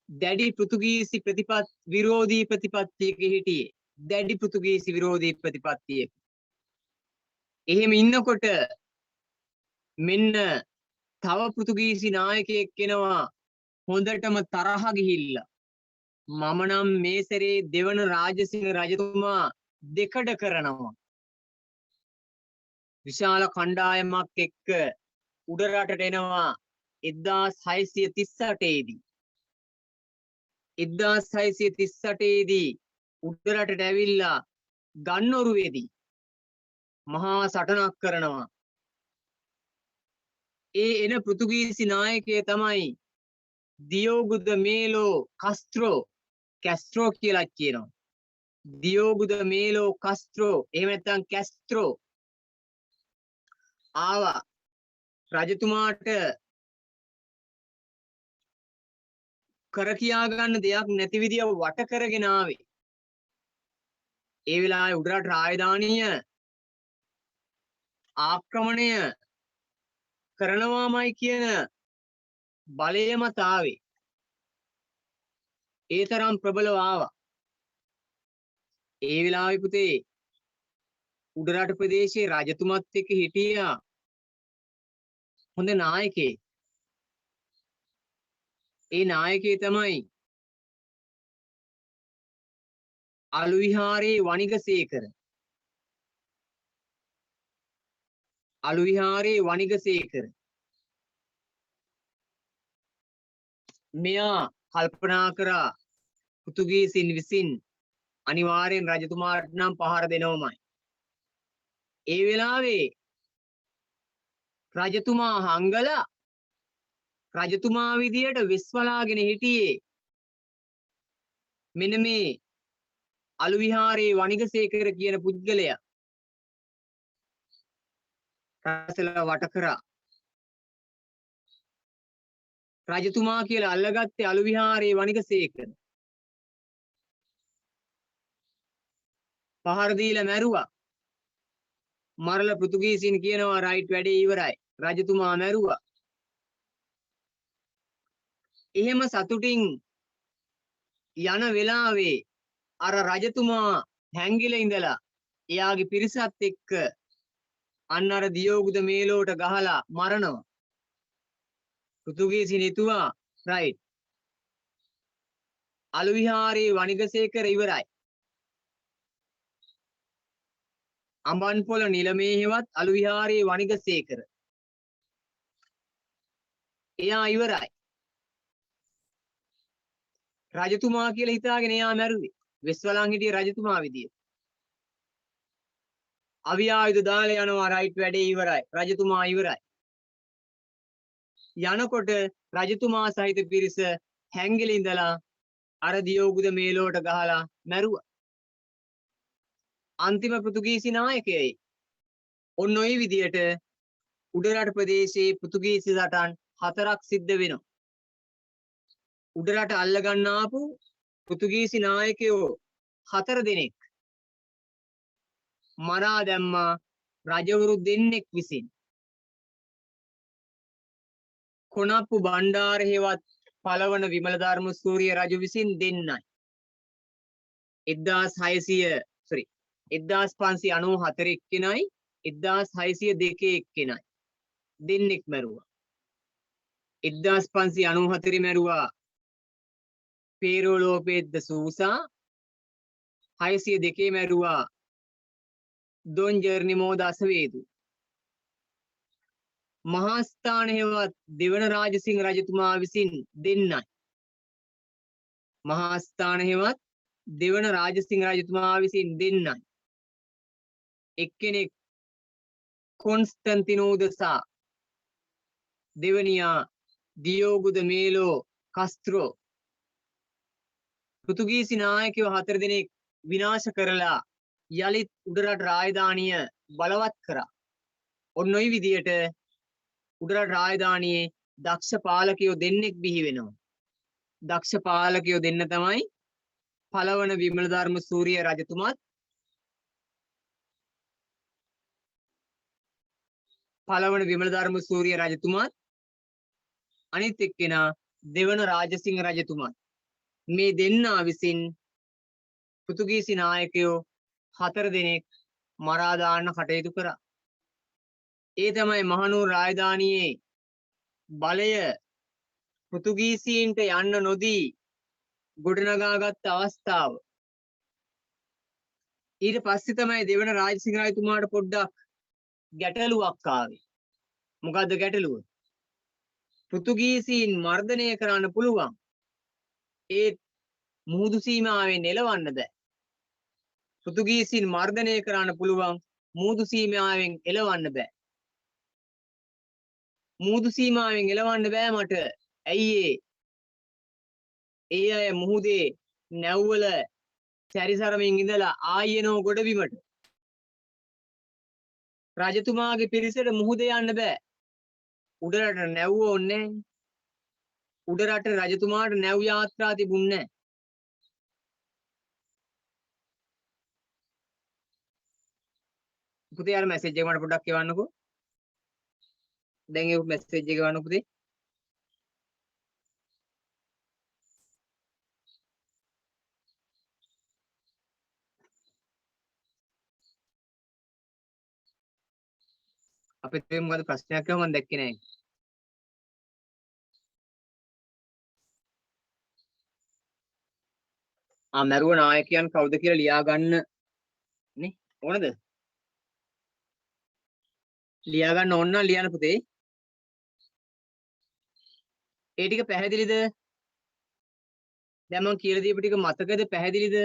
දැඩි පෘතුගීසි විරෝධී ප්‍රතිපත්තියක හිටියේ. දැඩි පෘතුගීසි විරෝධී ප්‍රතිපත්තියක. එහෙම ඉන්නකොට මෙන්න තව පෘතුගීසි නායකයෙක් එනවා හොඳටම තරහ ගිහිල්ලා. මම නම් මේ සැරේ දෙවන රාජසිංහ රජතුමා දෙකඩ කරනවා. විශාල කණ්ඩායමක් එක්ක උඩරටට එනවා 1638 දී. 1638 දී උඩරටට ඇවිල්ලා ගන්නොරුවේදී මහා සටනක් කරනවා. ඒ එන පෘතුගීසි නායකය තමයි දියෝගු ද මේලෝ කස්ට්‍රෝ කියලා කියනවා. Diogo de Melo Castro එහෙම නැත්නම් කැස්ට්‍රෝ ආවා රජතුමාට කර කියා ගන්න දෙයක් නැති විදිය වට කරගෙන ආවේ. ඒ වෙලාවේ උඩරට රාජධානිය ආක්‍රමණය කරනවාමයි කියන බලය මත ආවේ. ඒ තරම් ප්‍රබලව ආවා. ඒ වෙලාවේ පුතේ උඩරට ප්‍රදේශයේ රජතුමත් එක්ක හිටියා හොඳ නායකයෙක්. ඒ නායකයා තමයි අලුවිහාරේ වනිගසේකර. අලුවිහාරේ වනිගසේකර. මෙයා කල්පනා කරා පෘතුගීසින් විසින් අනිවාර්යෙන් රජතුමාට නම් පහර දෙනවමයි. ඒ වෙලාවේ රජතුමා හංගලා රජතුමා විදියට විශ්වලාගෙන හිටියේ මෙන්න මේ අලුවිහාරේ වනිගසේකර කියන පුද්ගලයා. රසල වට කරා. රජතුමා කියලා අල්ලගත්තේ අලුවිහාරේ වනිගසේකර. පහර දීලා මැරුවා. මරලා පෘතුගීසින් කියනවා රයිට් වැඩේ ඉවරයි. රජතුමා මැරුවා. එහෙම සතුටින් යන වෙලාවේ අර රජතුමා හැංගිලා ඉඳලා එයාගේ පිරිසත් එක්ක අන්න අර දියෝගුද මේලෝට ගහලා මරනවා. පෘතුගීසින් හිතුවා රයිට් අලුවිහාරේ වනිගසේකර ඉවරයි. අඹන්පොළ නිලමේ හෙවත් අලුවිහාරේ වනිගසේකර. එයා ඉවරයි. රජතුමා කියලා හිතාගෙන එයා මැරුවේ. වෙස්වලන් හිටියේ රජතුමා විදියට. අවි ආයුධ දාලා යනවා රයිට් වැඩේ ඉවරයි. රජතුමා ඉවරයි. යනකොට රජතුමා සහිත පිරිස හැංගිලා ඉඳලා අර දියෝගුද මේලෝට ගහලා මැරුවා. අන්තිම පෘතුගීසි නායකයයි. ඔන්න ඔය විදියට උඩරට ප්‍රදේශයේ පෘතුගීසි සටන් 4ක් සිද්ධ වෙනවා. උඩරට අල්ලගන්න ආපු පෘතුගීසි නායකයෝ 4 දෙනෙක් මරා දැම්මා රජවරු දෙන්නෙක් විසින්. කොනප්පු බණ්ඩාර හේවත් පළවන විමලධර්ම සූරිය රජු විසින් දෙන්නයි. 1594 එක්කෙනයි 1602 එක්කෙනයි දෙන්නෙක් මැරුවා. 1594 මැරුවා පේරෝ ලෝපෙද්ද සූසා. 602 මැරුවා දොන් ජර්නිමෝ දසවේදු. මහාස්ථාන හේවත් දෙවන රාජසිංහ රජතුමා විසින් දෙන්නයි. මහාස්ථාන හේවත් දෙවන රාජසිංහ රජතුමා විසින් දෙන්නයි. එක්කෙනෙක් කොන්ස්ටන්තිනෝදසා, දෙවනියා දියෝගුද මේලෝ කස්ත්‍රෝ. පෘතුගීසි නායකයෝ 4 දෙනෙක් විනාශ කරලා යලිත් උඩරට රාජධානිය බලවත් කරා. ඔන්න ඔය විදියට උඩරට රාජධානියේ දක්ෂ පාලකයෝ දෙන්නෙක් බිහි වෙනවා. දක්ෂ පාලකයෝ දෙන්න තමයි පළවන විමලධර්ම සූරිය රජතුමත් අනිත් එක්කෙනා දෙවන රාජසිංහ රජතුමත්. මේ දෙන්නා විසින් පෘතුගීසි නායකයෝ 4 දෙනෙක් මරා දාන්න කටයුතු කරා. ඒ තමයි මහනුවර රාජධානියේ බලය පෘතුගීසීන්ට යන්න නොදී ගොඩනගාගත් අවස්ථාව. ඊට පස්සේ තමයි දෙවන රාජසිංහ රජතුමාට පොඩ්ඩක් ගැටලුවක් ආවේ. මොකද්ද ගැටලුව? පෘතුගීසීන් මර්ධනය කරන්න පුළුවන්. ඒ මුහුදු සීමාවෙන් එලවන්න බෑ. පෘතුගීසීන් මර්ධනය කරන්න පුළුවන් මුහුදු සීමාවෙන් එලවන්න බෑ. මුහුදු සීමාවෙන් එලවන්න බෑ මට. ඇයි ඒ අය මුහුදේ නැව්වල සැරිසරමින් ඉඳලා ආයෙනෝ ගොඩබිමට. රජතුමාගේ පිරිසට මුහුද යන්න බෑ. උඩරට නැව්ව ඕනේ නැහැ. උඩරට රජතුමාට නැව් යාත්‍රා තිබුණේ නැහැ. පුතේ අර මැසේජ් එක මට පොඩ්ඩක් කියවන්නකෝ. දැන් ඒ මැසේජ් එක ගන්න පුතේ. අපිට මේ මොකද ප්‍රශ්නයක් කියලා මම දැක්කේ නැහැ. මැරුව නායකයන් කවුද කියලා ලියා ගන්න නේ ඕනද? ලියා ගන්න ඕන නම් ලියන්න පුතේ. ඒ ටික පැහැදිලිද? දැන් මම කියලා දීපු ටික මතකද? පැහැදිලිද?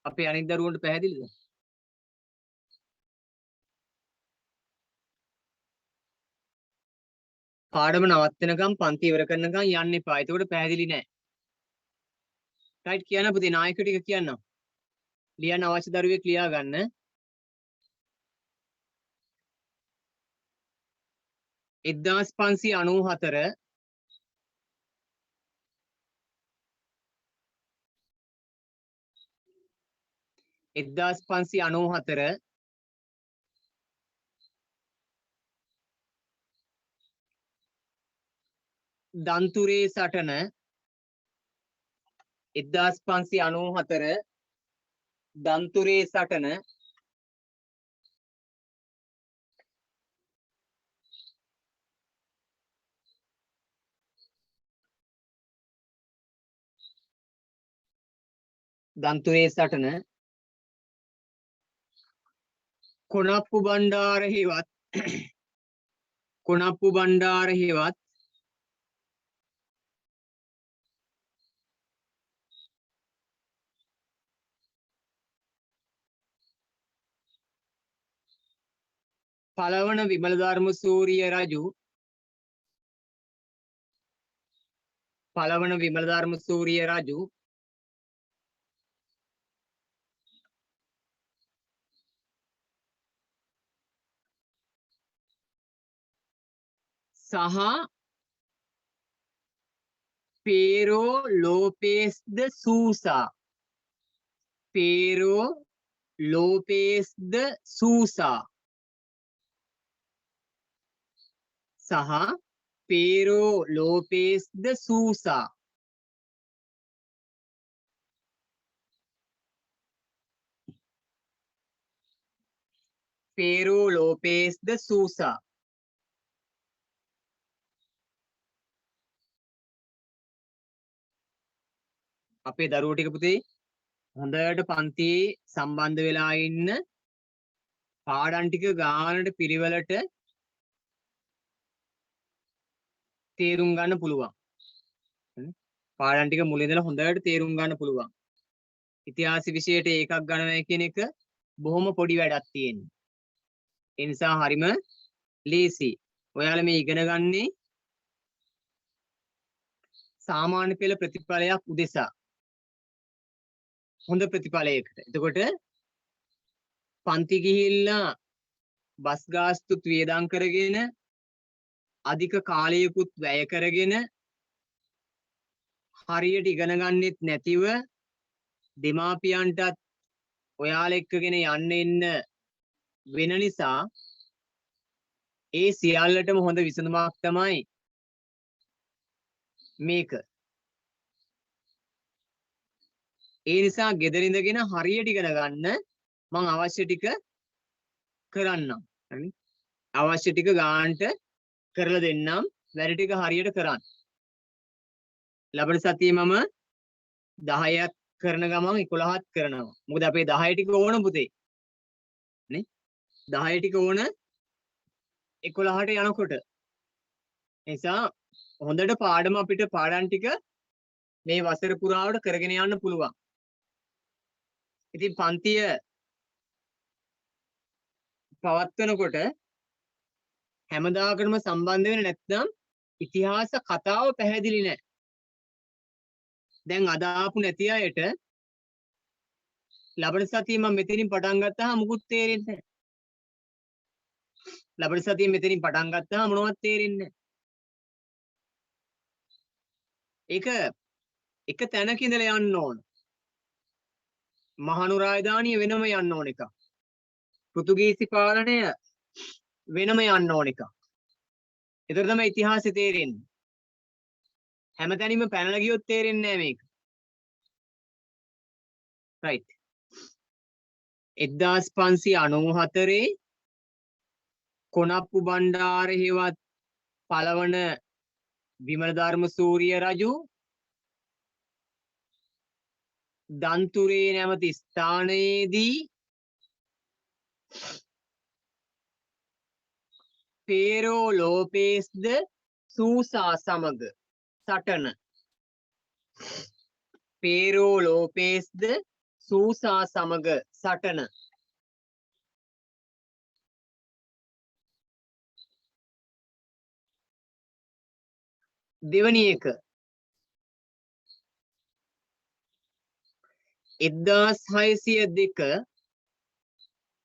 අපේ අනිත් දරුවන්ට පැහැදිලිද? පාඩම නවත්තනකම් පන්ති ඉවර කරනකම් යන්න එපා. ඒකට පැහැදිලි නෑ. රයිට් කියන්න පුතේ නායකයෝ ටික කියන්න. ලියන්න අවශ්‍ය දරුවෙක් ලියා ගන්න. එක්දාස් 594 1594 දන්තුරේ සටන 1594 දන්තුරේ සටන දන්තුරේ සටන කොණප්පු බණ්ඩාර හේවත් කොණප්පු බණ්ඩාර හේවත් පළවන විමලධර්ම සූරිය රජු පළවන විමලධර්ම සූරිය රජු සහ පේරෝ ලෝපේස් ද සූසා පේරෝ ලෝපේස් ද සූසා සහ පේරෝ ලෝපේස් ද සූසා පේරෝ ලෝපේස් ද සූසා අපේ දරුවෝ ටික පුතේ හොඳට පන්තියේ සම්බන්ධ වෙලා ඉන්න පාඩම් ටික ගානට පිළිවෙලට තේරුම් ගන්න පුළුවන්. පාඩම් ටික මුලින් ඉඳලා හොඳට තේරුම් ගන්න පුළුවන්. ඉතිහාස විෂයට ඒකක් ගණනය කියන එක බොහොම පොඩි වැඩක් තියෙන්නේ. ඒ නිසා හරිම ලේසි. ඔයාලා මේ ඉගෙන ගන්නේ සාමාන්‍ය පෙළ ප්‍රතිඵලයක් උදෙසා. හොඳ ප්‍රතිඵලයකට. එතකොට පන්ති ගිහිල්ලා බස් ගාස්තුත් වියදම් කරගෙන අධික කාලයකුත් වැය කරගෙන හරියට ඉගෙන ගන්නෙත් නැතිව දෙමාපියන්ටත් ඔයාලා එක්කගෙන යන්න එන්න වෙන නිසා ඒ සියල්ලටම හොඳ විසඳුමක් තමයි මේක. ඒ නිසා ගෙදර ඉඳගෙන හරියට ඉගෙන ගන්න මම අවශ්‍ය ටික කරන්නම්. හරි? අවශ්‍ය ටික ගානට කරලා දෙන්නම්. වැඩ ටික හරියට කරන්න. ලබන සතියේ මම 10ක් කරන ගමන් 11ක් කරනවා. මොකද අපේ 10 ටික ඕන පුතේ. නේ? 10 ටික ඕන 11ට යනකොට. නිසා හොඳට පාඩම අපිට පාඩම් ටික මේ වසර පුරාවට කරගෙන යන්න පුළුවන්. ඉතින් පන්තිය පවත්වනකොට හැමදාකටම සම්බන්ධ වෙන්නේ නැත්නම් ඉතිහාස කතාව පැහැදිලි නැහැ. දැන් අද ආපු නැති අයට ලබන සතියේ මම මෙතනින් පටන් ගත්තාම මුකුත් තේරෙන්නේ නැහැ. ලබන සතියේ මෙතනින් පටන් ගත්තාම මොනවත් තේරෙන්නේ නැහැ. ඒක එක තැනක ඉඳලා යන්න ඕන. මහානු රාජධානිය වෙනම යන්න ඕන එකක්. පෘතුගීසි පාලනය වෙනම යන්න ඕන එකක්. ඒතර තමයි ඉතිහාසය තේරෙන්නේ. හැමතැනින්ම පැනලා ගියොත් තේරෙන්නේ නැහැ මේක. right. 1594 කොනප්පු බණ්ඩාර හේවත් පළවන විමලධර්ම සූරිය රජු දන්තුරේ නැමැති ස්ථානයේදී පේරෝ ලෝපේස්ද සූසා සමග සටන. පේරෝ ලෝපේස්ද සූසා සමග සටන. දෙවැනි එක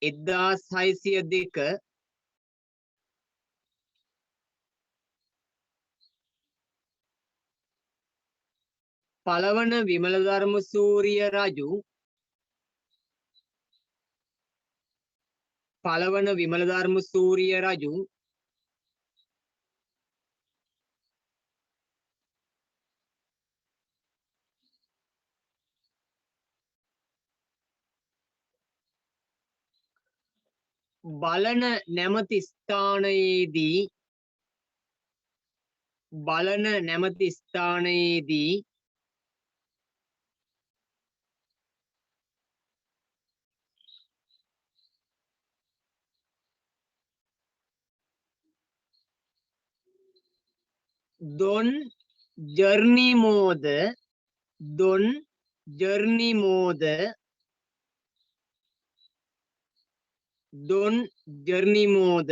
1602 පළවන විමලධර්ම සූරිය රජු බලන නැමැති ස්ථානයේදී දොන් ජර්නිමෝද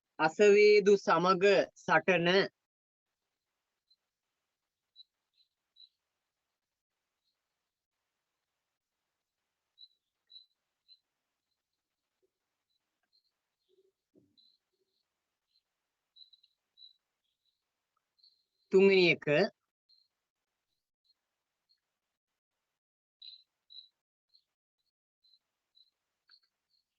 අසවේදු සමග සටන. තුන්වෙනි එක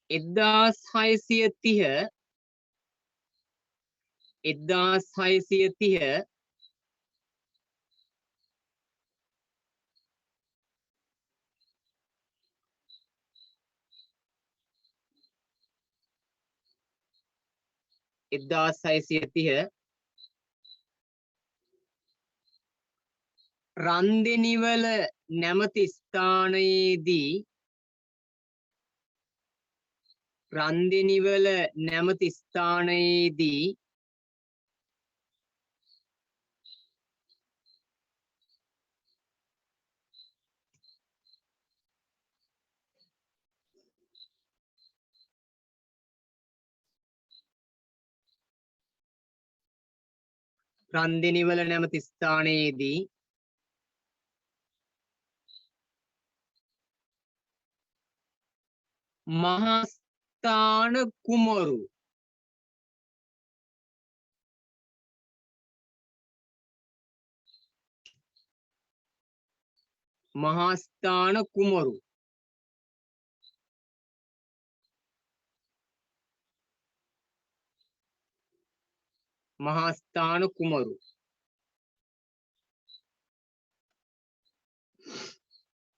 1630 රන්දෙනිවල නැමැති ස්ථානයේදී මහස්ථාන කුමරු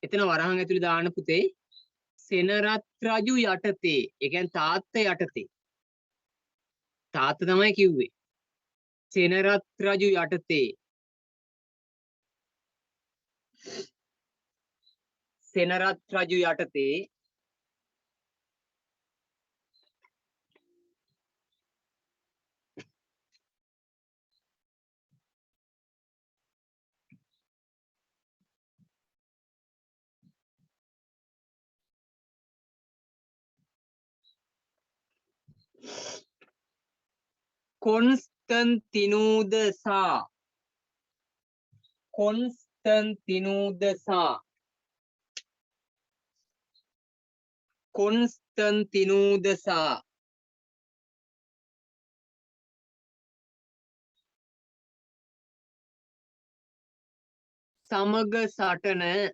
එතන වරහන් ඇතුලේ දාන්න පුතේ සෙනරත් රජු යටතේ. ඒ කියන්නේ තාත්තා යටතේ. තාත්තා තමයි කිව්වේ. සෙනරත් රජු යටතේ. යටතේ කොන්ස්ටන්තිනූදසා කොන්ස්ටන්තිනූදසා කොන්ස්ටන්තිනූදසා සමග සටන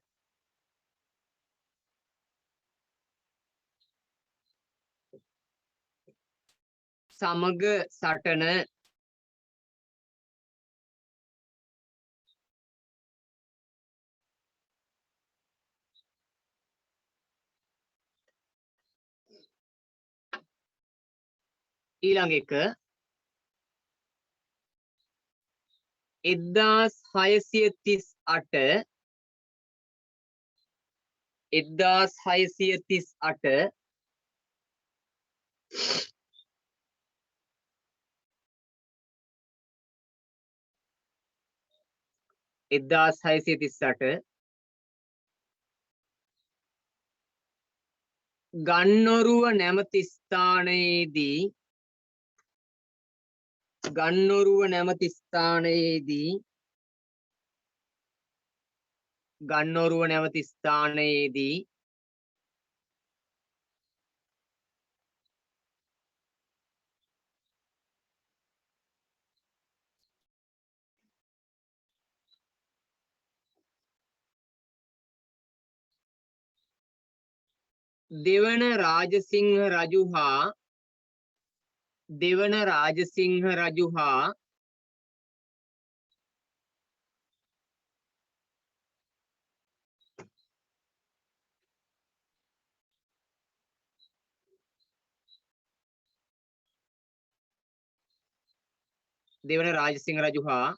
සමග සටන ඊළඟ එක 1638 1638 1638 ගන්නොරුව නැමැති ස්ථානයේදී ගන්නොරුව නැමැති ස්ථානයේදී ගන්නොරුව නැමැති ස්ථානයේදී දෙවන රාජසිංහ රජු හා දෙවන රාජසිංහ රජු හා දෙවන රාජසිංහ රජු හා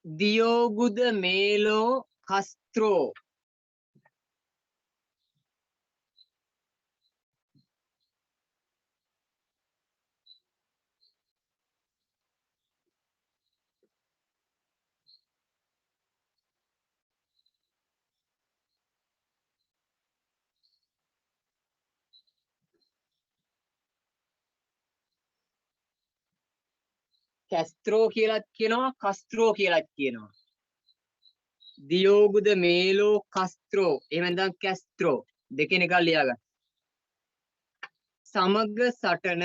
දියෝගුද මේලෝ කස්ත්‍රෝ කැස්ත්‍රෝ කියලාත් කියනවා කස්ත්‍රෝ කියලාත් කියනවා දියෝගුද මේලෝ කස්ත්‍රෝ එහෙම නැත්නම් කැස්ත්‍රෝ දෙකෙන් එකක් ලියාගන්න සමග සටන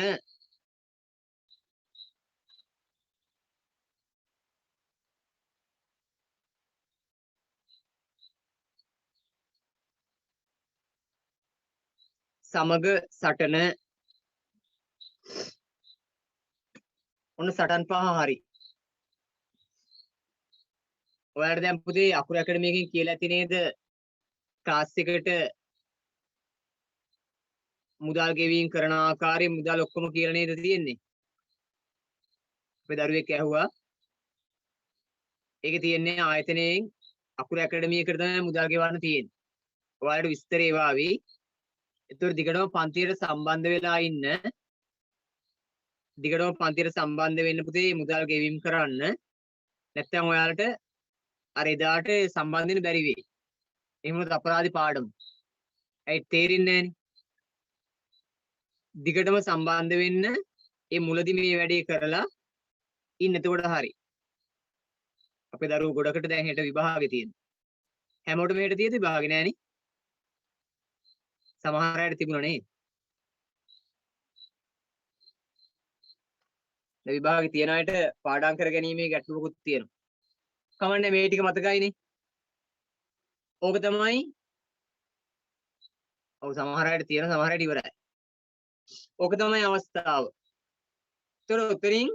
සමග සටන ඔන්න සටන් පහ හරි ඔයාලට දැන් පුතේ අකුරු ඇකඩමියකින් කියලා ඇති නේද ක්ලාස් එකට මුදල් ගෙවීම කරන ආකාරය මුදල් ඔක්කොම කියලා නේද තියෙන්නේ අපේ දරුවෙක් ඇහුවා ඒකේ තියෙන්නේ ආයතනයෙන් අකුරු ඇකඩමියකට තමයි මුදල් ගෙවන්න තියෙන්නේ ඔයාලට විස්තර ඒවා ආවි ඒතර දිගටම පන්තියට සම්බන්ධ වෙලා ඉන්න දිගටම පන්තියට සම්බන්ධ වෙන්න පුතේ මුදල් ගෙවීම කරන්න නැත්නම් ඔයාලට අර එදාට සම්බන්ධ වෙන්න බැරි වෙයි එහෙම වුණොත් අපරාධි පාඩම ඇයි තේරෙන්නේ නැහනේ දිගටම සම්බන්ධ වෙන්න ඒ මුලදි මේ වැඩේ කරලා ඉන්න එතකොට හරි අපේ දරුවෝ ගොඩකට දැන් හෙට විභාගෙ තියෙනවා හැමෝටම හෙට තියෙද විභාගෙ නෑනේ සමහර අයට තිබුණා නේද දැන් විභාගෙ තියන අයට පාඩම් කර ගැනීමේ ගැටලුවකුත් තියෙනවා කමන්නේ මේ ටික මතකයිනේ ඕක තමයි ඔව් සමහර අයට තියෙන සමහර අයට ඉවරයි ඕක තමයි අවස්ථාව ඒතර උතරින්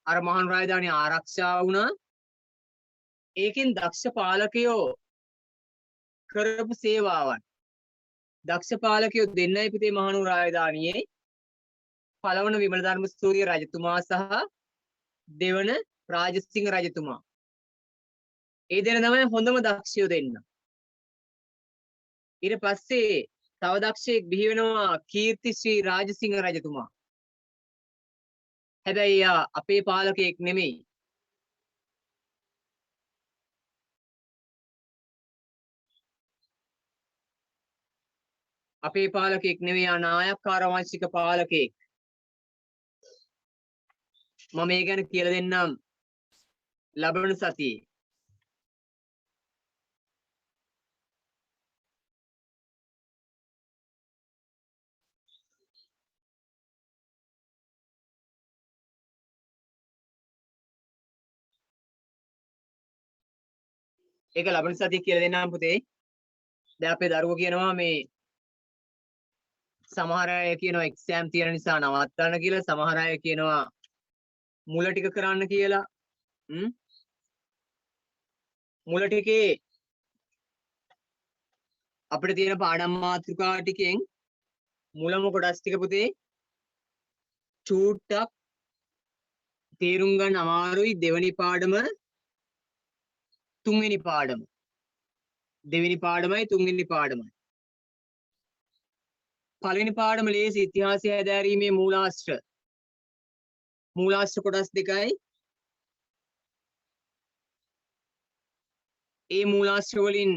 අර මහාන රාජධානිය ආරක්ෂා වුණා ඒකෙන් දක්ෂ පාලකයෝ කරපු සේවාවන් දක්ෂ පාලකයෝ දෙන්නයි පුතේ මහානු රාජධානියේ පළවන විමලධර්ම සූරිය රජතුමා සහ දෙවන රාජසිංහ රජතුමා ඒ දෙන තමයි හොඳම දක්ෂයෝ දෙන්න ඊට පස්සේ තව දක්ෂයෙක් බිහි වෙනවා කීර්තිශ්‍රී රාජසිංහ රජතුමා හැබැයි යා අපේ පාලකයෙක් නෙමෙයි අපේ පාලකෙක් නෙවෙයි නායක්කාර වංශික පාලකෙක්. මම මේ ගැන කියලා දෙන්නම් ලබන සතියේ. ඒක ලබන සතියේ කියලා දෙන්නම් පුතේ. දැන් අපේ දරුවෝ කියනවා මේ සමහර අය කියනවා එක්සෑම් තියෙන නිසා නවත්තන්න කියලා, සමහර අය කියනවා මුල ටික කරන්න කියලා. මුල ටිකේ අපිට තියෙන පාඩම් මාතෘකා ටිකෙන් මුලම කොටස් ටික පුතේ චූට්ටක් තේරුම් ගන්න අමාරුයි. දෙවෙනි පාඩම තුන්වෙනි පාඩම. දෙවෙනි පාඩමයි තුන්වෙනි පාඩමයි. පළවෙනි පාඩම ලේසි ඉතිහාසය හැදෑරීමේ මූලාශ්‍ර. මූලාශ්‍ර කොටස් දෙකයි. ඒ මූලාශ්‍ර වලින්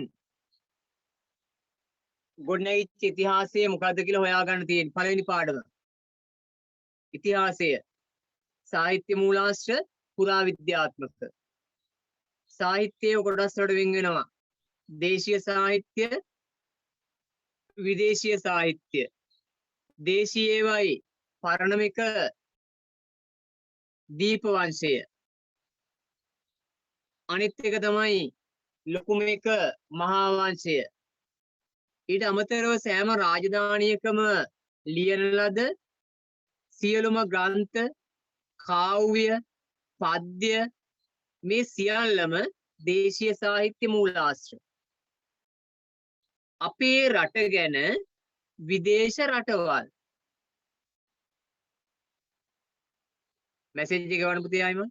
ගොඩනැගිච්ච ඉතිහාසය මොකද්ද කියලා හොයාගන්න තියෙන පළවෙනි පාඩම. ඉතිහාසය සාහිත්‍ය මූලාශ්‍ර පුරාවිද්‍යාත්මක. සාහිත්‍යයේ කොටස් වලට වෙන් වෙනවා. දේශීය සාහිත්‍ය, විදේශීය සාහිත්‍ය. දේශීයවයි පරණමික දීප වංශය. අනිත් එක තමයි ලොකුම එක මහා වංශය. ඊට අමතරව සෑම රාජධානියකම ලියන ලද සියලුම ග්‍රන්ථ, කාව්‍ය, පද්‍ය මේ සියල්ලම දේශීය සාහිත්‍ය මූලාශ්‍ර. අපේ රට ගැන විදේශ රටවල් මැසේජ් එක ගන්න පුතේ ආයිම.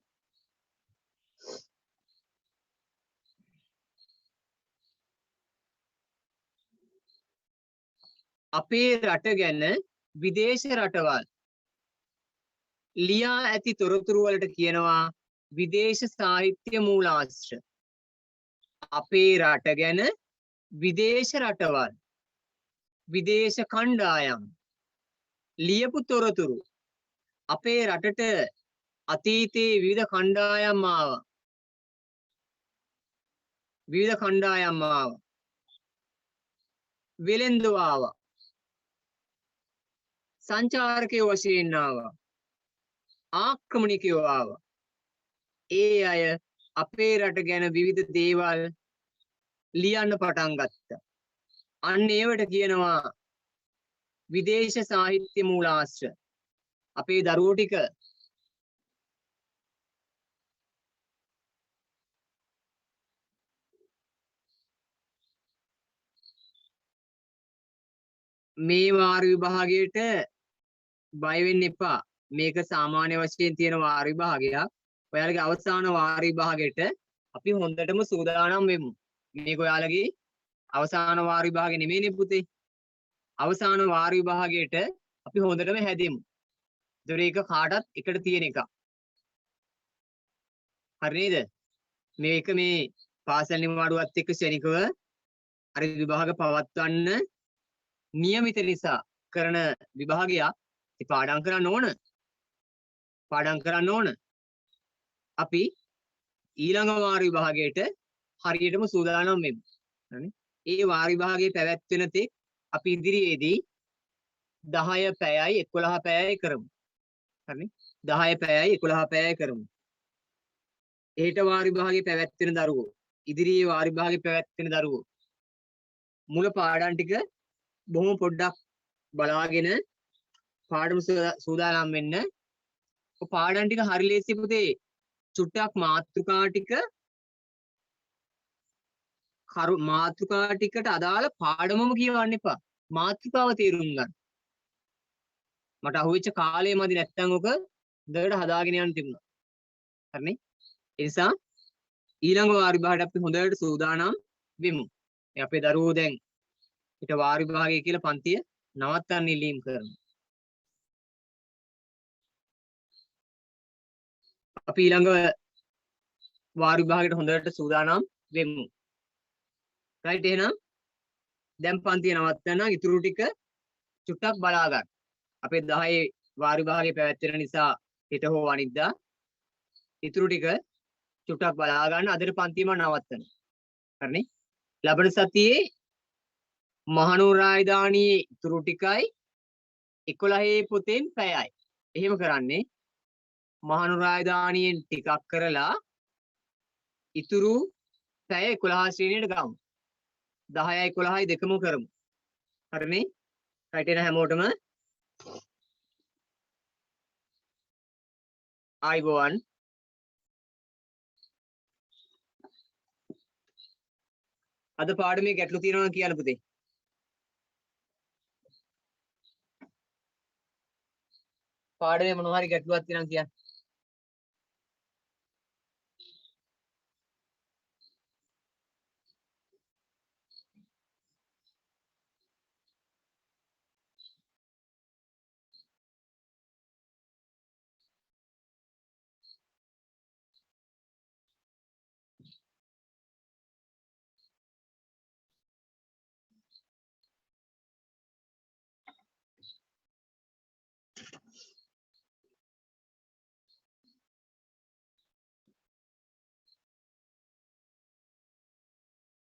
අපේ රට ගැන විදේශ රටවල් ලියා ඇති තොරතුරු වලට කියනවා විදේශ සාහිත්‍ය මූලාශ්‍ර. අපේ රට ගැන විදේශ රටවල් විදේශ කණ්ඩායම් ලියපු තොරතුරු. අපේ රටට අතීතයේ විවිධ කණ්ඩායම් ආවා. විවිධ කණ්ඩායම් ආවා. වෙළෙන්දෝ ආවා. සංචාරකයෝ වශයෙන් ආවා. ආක්‍රමණිකයෝ ආවා. ඒ අය අපේ රට ගැන විවිධ දේවල් ලියන්න පටන් ගත්තා. අන්න ඒවට කියනවා විදේශ සාහිත්‍ය මූලාශ්‍ර. අපේ දරුවෝ ටික මේ වාර විභාගයට බය වෙන්න එපා. මේක සාමාන්‍ය වශයෙන් තියෙන වාර විභාගයක්. ඔයාලගේ අවසාන වාර විභාගයට අපි හොඳටම සූදානම් වෙමු. මේක ඔයාලගේ අවසාන වාර විභාගෙ නෙමෙයිනේ පුතේ. අවසාන වාර විභාගයට අපි හොඳටම හැදෙමු. ඒතර ඒක කාටත් එකට තියෙන එකක්. හරි නේද? මේක මේ පාසල් නිවාඩුවත් එක්ක ශනිකව අර විභාග පවත්වන්න નિયમિત නිසා කරන විභාගයක්. ඉතින් පාඩම් කරන්න ඕන. පාඩම් කරන්න ඕන. අපි ඊළඟ වාර විභාගයට හරියටම සූදානම් වෙමු. හරිනේ? ඒ වාර විභාගයේ පැවැත්වෙන තෙක් අපි ඉදිරියේදී 10 පැයයි 11 පැයයි කරමු. හරිනේ? 10 පැයයි 11 පැයයි කරමු. එහෙට වාර විභාගයේ පැවැත්වෙන දරුවෝ, ඉදිරියේ වාර විභාගයේ පැවැත්වෙන දරුවෝ මුල පාඩම් ටික බොහොම පොඩ්ඩක් බලාගෙන පාඩම සූදානම් වෙන්න. ඔය පාඩම් ටික හරි ලේසි පුතේ. චුට්ටක් මාතෘකා ටිකට අදාළ පාඩමම කියවන්න එපා. මාතෘකාව තේරුම් ගන්න. මට අහුවෙච්ච කාලේ මදි නැත්තම් ඔක දෙකට හදාගෙන යන්න තිබුණා. හරිනේ? ඒ නිසා ඊළඟ වාර විභාගයට අපි හොඳට සූදානම් වෙමු. මේ අපේ දරුවෝ දැන් ඊට වාර විභාගය කියලා පන්තිය නවත්තන්න ඉල්ලීම් කරනවා. අපි ඊළඟ වාර විභාගයට හොඳට සූදානම් වෙමු. රයිට් එහෙනම් දැන් පන්තිය නවත්තන ඉතුරු ටික චුට්ටක් බලා ගන්න. අපේ 10 වාර විභාගේ පැවැත්වෙන නිසා හෙට හෝ අනිද්දා ඉතුරු ටික චුට්ටක් බලා ගන්න. අදට පන්තිය මම නවත්තන. හරිනේ? ලබන සතියේ මහනුවර රාජධානියේ ඉතුරු ටිකයි 11 පොතෙන් පැයයි. එහෙම කරන්නේ මහනුවර රාජධානියෙන් ටිකක් කරලා ඉතුරු පැය 11 ශ්‍රේණියට ගමු. 10යි 11යි දෙකම කරමු. හරිනේ? රයිට් එන හැමෝටම ආයිබෝවන්. අද පාඩමේ ගැටලු තියෙනවා කියන්න පුතේ. පාඩමේ මොනවා හරි ගැටලුවක් තියෙනවා කියන්න.